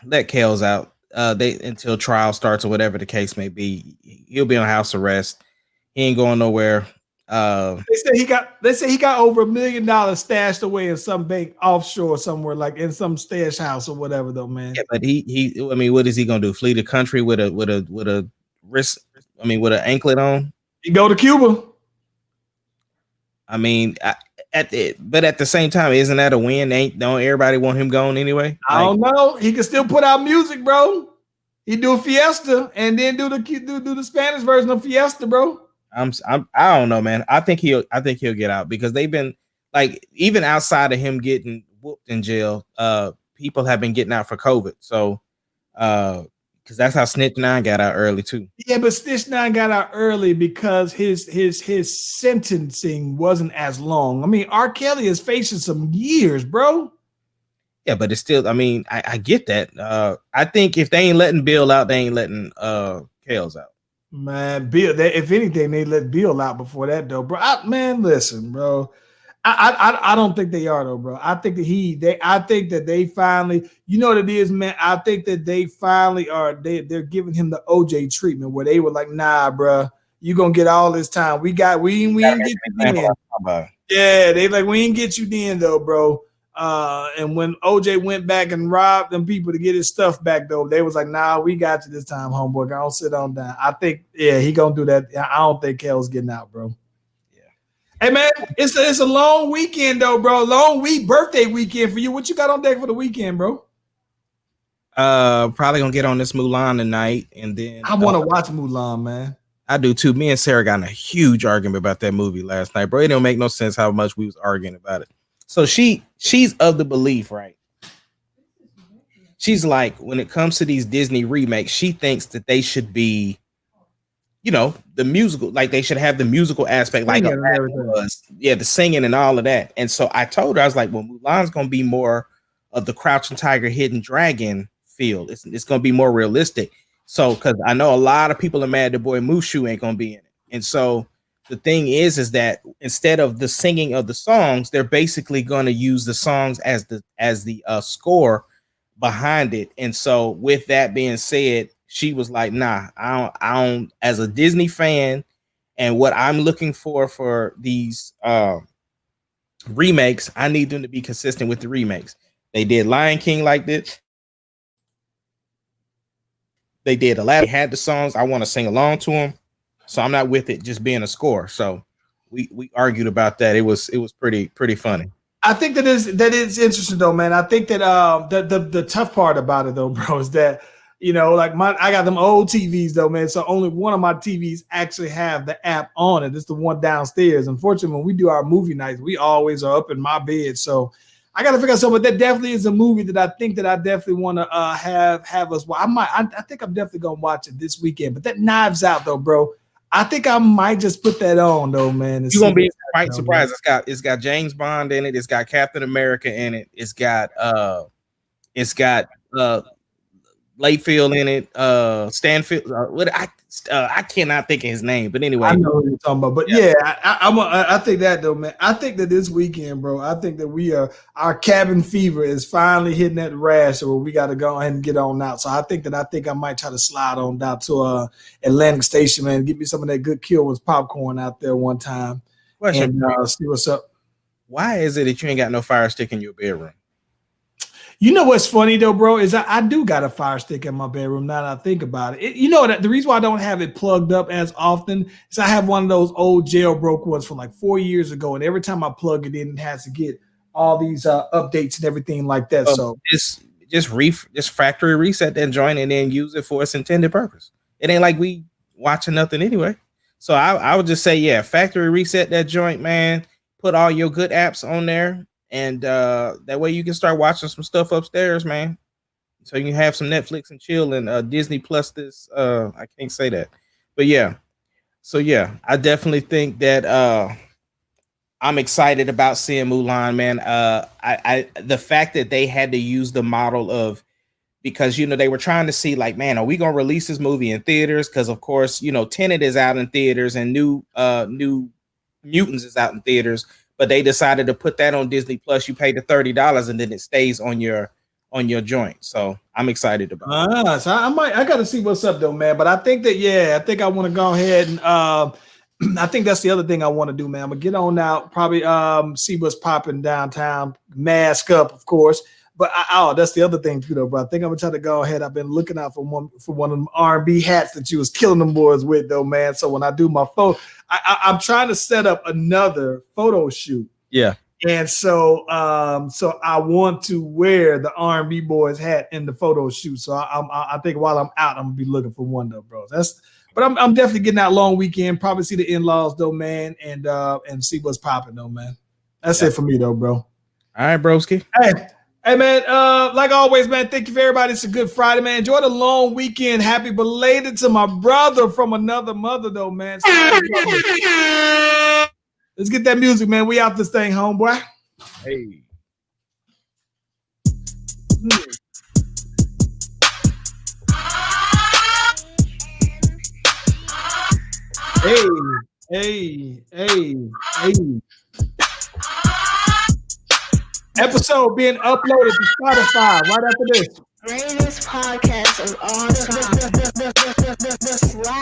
let Kels out. Until trial starts or whatever the case may be, he'll be on house arrest. He ain't going nowhere. They say he got over $1 million stashed away in some bank offshore somewhere, like in some stash house or whatever, though, man. Yeah, but he I mean, what is he gonna do? Flee the country with a wrist? I mean, with an anklet on? He go to Cuba. I mean, at the same time, isn't that a win? Don't everybody want him gone anyway? I don't know. He can still put out music, bro. He do Fiesta and then do the Spanish version of Fiesta, bro. I don't know, man. I think he'll get out because they've been like, even outside of him getting whooped in jail, people have been getting out for COVID. So because that's how Snitch 9 got out early too. Yeah, but Snitch 9 got out early because his sentencing wasn't as long. I mean, R. Kelly is facing some years, bro. Yeah, but it's still, I mean, I get that. I think if they ain't letting Bill out, they ain't letting Kels out. Man, Bill. If anything, they let Bill out before that, though, bro. Listen, bro. I don't think they are, though, bro. I think that they finally, you know what it is, man. I think that they finally are. They're giving him the OJ treatment where they were like, nah, bro, you gonna get all this time. We ain't get you then. Yeah, they like, we ain't get you then, though, bro. And when OJ went back and robbed them people to get his stuff back, though, they was like, nah, we got you this time, homeboy. Don't sit on down. I think, yeah, he gonna do that. I don't think Kel's getting out, bro. Yeah. Hey, man, it's a long weekend, though, bro. Long birthday weekend for you. What you got on deck for the weekend, bro? Probably gonna get on this Mulan tonight, and then I want to watch Mulan, man. I do too. Me and Sarah got in a huge argument about that movie last night, bro. It don't make no sense how much we was arguing about it. So she's of the belief, right? She's like, when it comes to these Disney remakes, she thinks that they should be, you know, the musical, like they should have the musical aspect, like was, yeah, the singing and all of that. And so I told her, I was like, well, Mulan's gonna be more of the Crouching Tiger, Hidden Dragon feel. It's gonna be more realistic. So, because I know a lot of people are mad the boy Mushu ain't gonna be in it, and so the thing is that instead of the singing of the songs, they're basically gonna use the songs as the score behind it. And so, with that being said, she was like, "Nah, I don't." As a Disney fan, and what I'm looking for these remakes, I need them to be consistent with the remakes. They did Lion King like this. They did Aladdin. They had the songs. I want to sing along to them, so I'm not with it just being a score. So we argued about that. It was pretty funny. I think that is interesting though, man. I think that the tough part about it though, bro, is that like I got them old TVs though, man. So only one of my TVs actually have the app on it. It's the one downstairs. Unfortunately, when we do our movie nights, we always are up in my bed. So I got to figure out something. But that definitely is a movie that I think that I definitely want to have us. Well, I think I'm definitely gonna watch it this weekend. But that Knives Out though, bro. I think I might just put that on though, man. You're gonna be quite surprised. It's got James Bond in it. It's got Captain America in it. It's got Layfield in it. Stanfield. I cannot think of his name, but anyway, I know what you're talking about. But yeah, I think that though, man. I think that this weekend, bro. I think that our cabin fever is finally hitting that rash, so we got to go ahead and get on out. So I think I might try to slide on down to Atlantic Station, man. Get me some of that good Kilwins popcorn out there one time, and see what's up. Why is it that you ain't got no fire stick in your bedroom? You know what's funny though, bro, is I do got a fire stick in my bedroom now that I think about it. That the reason why I don't have it plugged up as often is I have one of those old jailbroke ones from like 4 years ago, and every time I plug it in, it has to get all these updates and everything like that. So just factory reset that joint and then use it for its intended purpose. It ain't like we watching nothing anyway. So I would just say, yeah, factory reset that joint, man. Put all your good apps on there. And that way you can start watching some stuff upstairs, man. So you can have some Netflix and chill and Disney Plus this. I can't say that. But yeah. So yeah, I definitely think that I'm excited about seeing Mulan, man. The fact that they had to use the model of, because they were trying to see like, man, are we gonna release this movie in theaters? Because of course, Tenet is out in theaters and New Mutants is out in theaters. But they decided to put that on Disney Plus. You pay the $30 and then it stays on your joint. So I'm excited about it. So I got to see what's up though, man. But I think that, I think I want to go ahead and I think that's the other thing I want to do, man. I'm gonna get on out, probably see what's popping downtown, mask up, of course. But that's the other thing too, though, bro. I think I'm gonna try to go ahead. I've been looking out for one of them R&B hats that you was killing them boys with, though, man. So when I do my photo, I'm trying to set up another photo shoot. Yeah. And so I want to wear the R&B boys hat in the photo shoot. So I think while I'm out, I'm gonna be looking for one though, bro. But I'm definitely getting out long weekend. Probably see the in-laws though, man, and see what's popping though, man. That's it for me though, bro. All right, broski. Hey, man, like always, man, thank you for everybody. It's a good Friday, man. Enjoy the long weekend. Happy belated to my brother from another mother, though, man. Let's get that music, man. We out this thing, homeboy. Hey. Hey. Episode being uploaded to Spotify right after this. Greatest podcast of all time.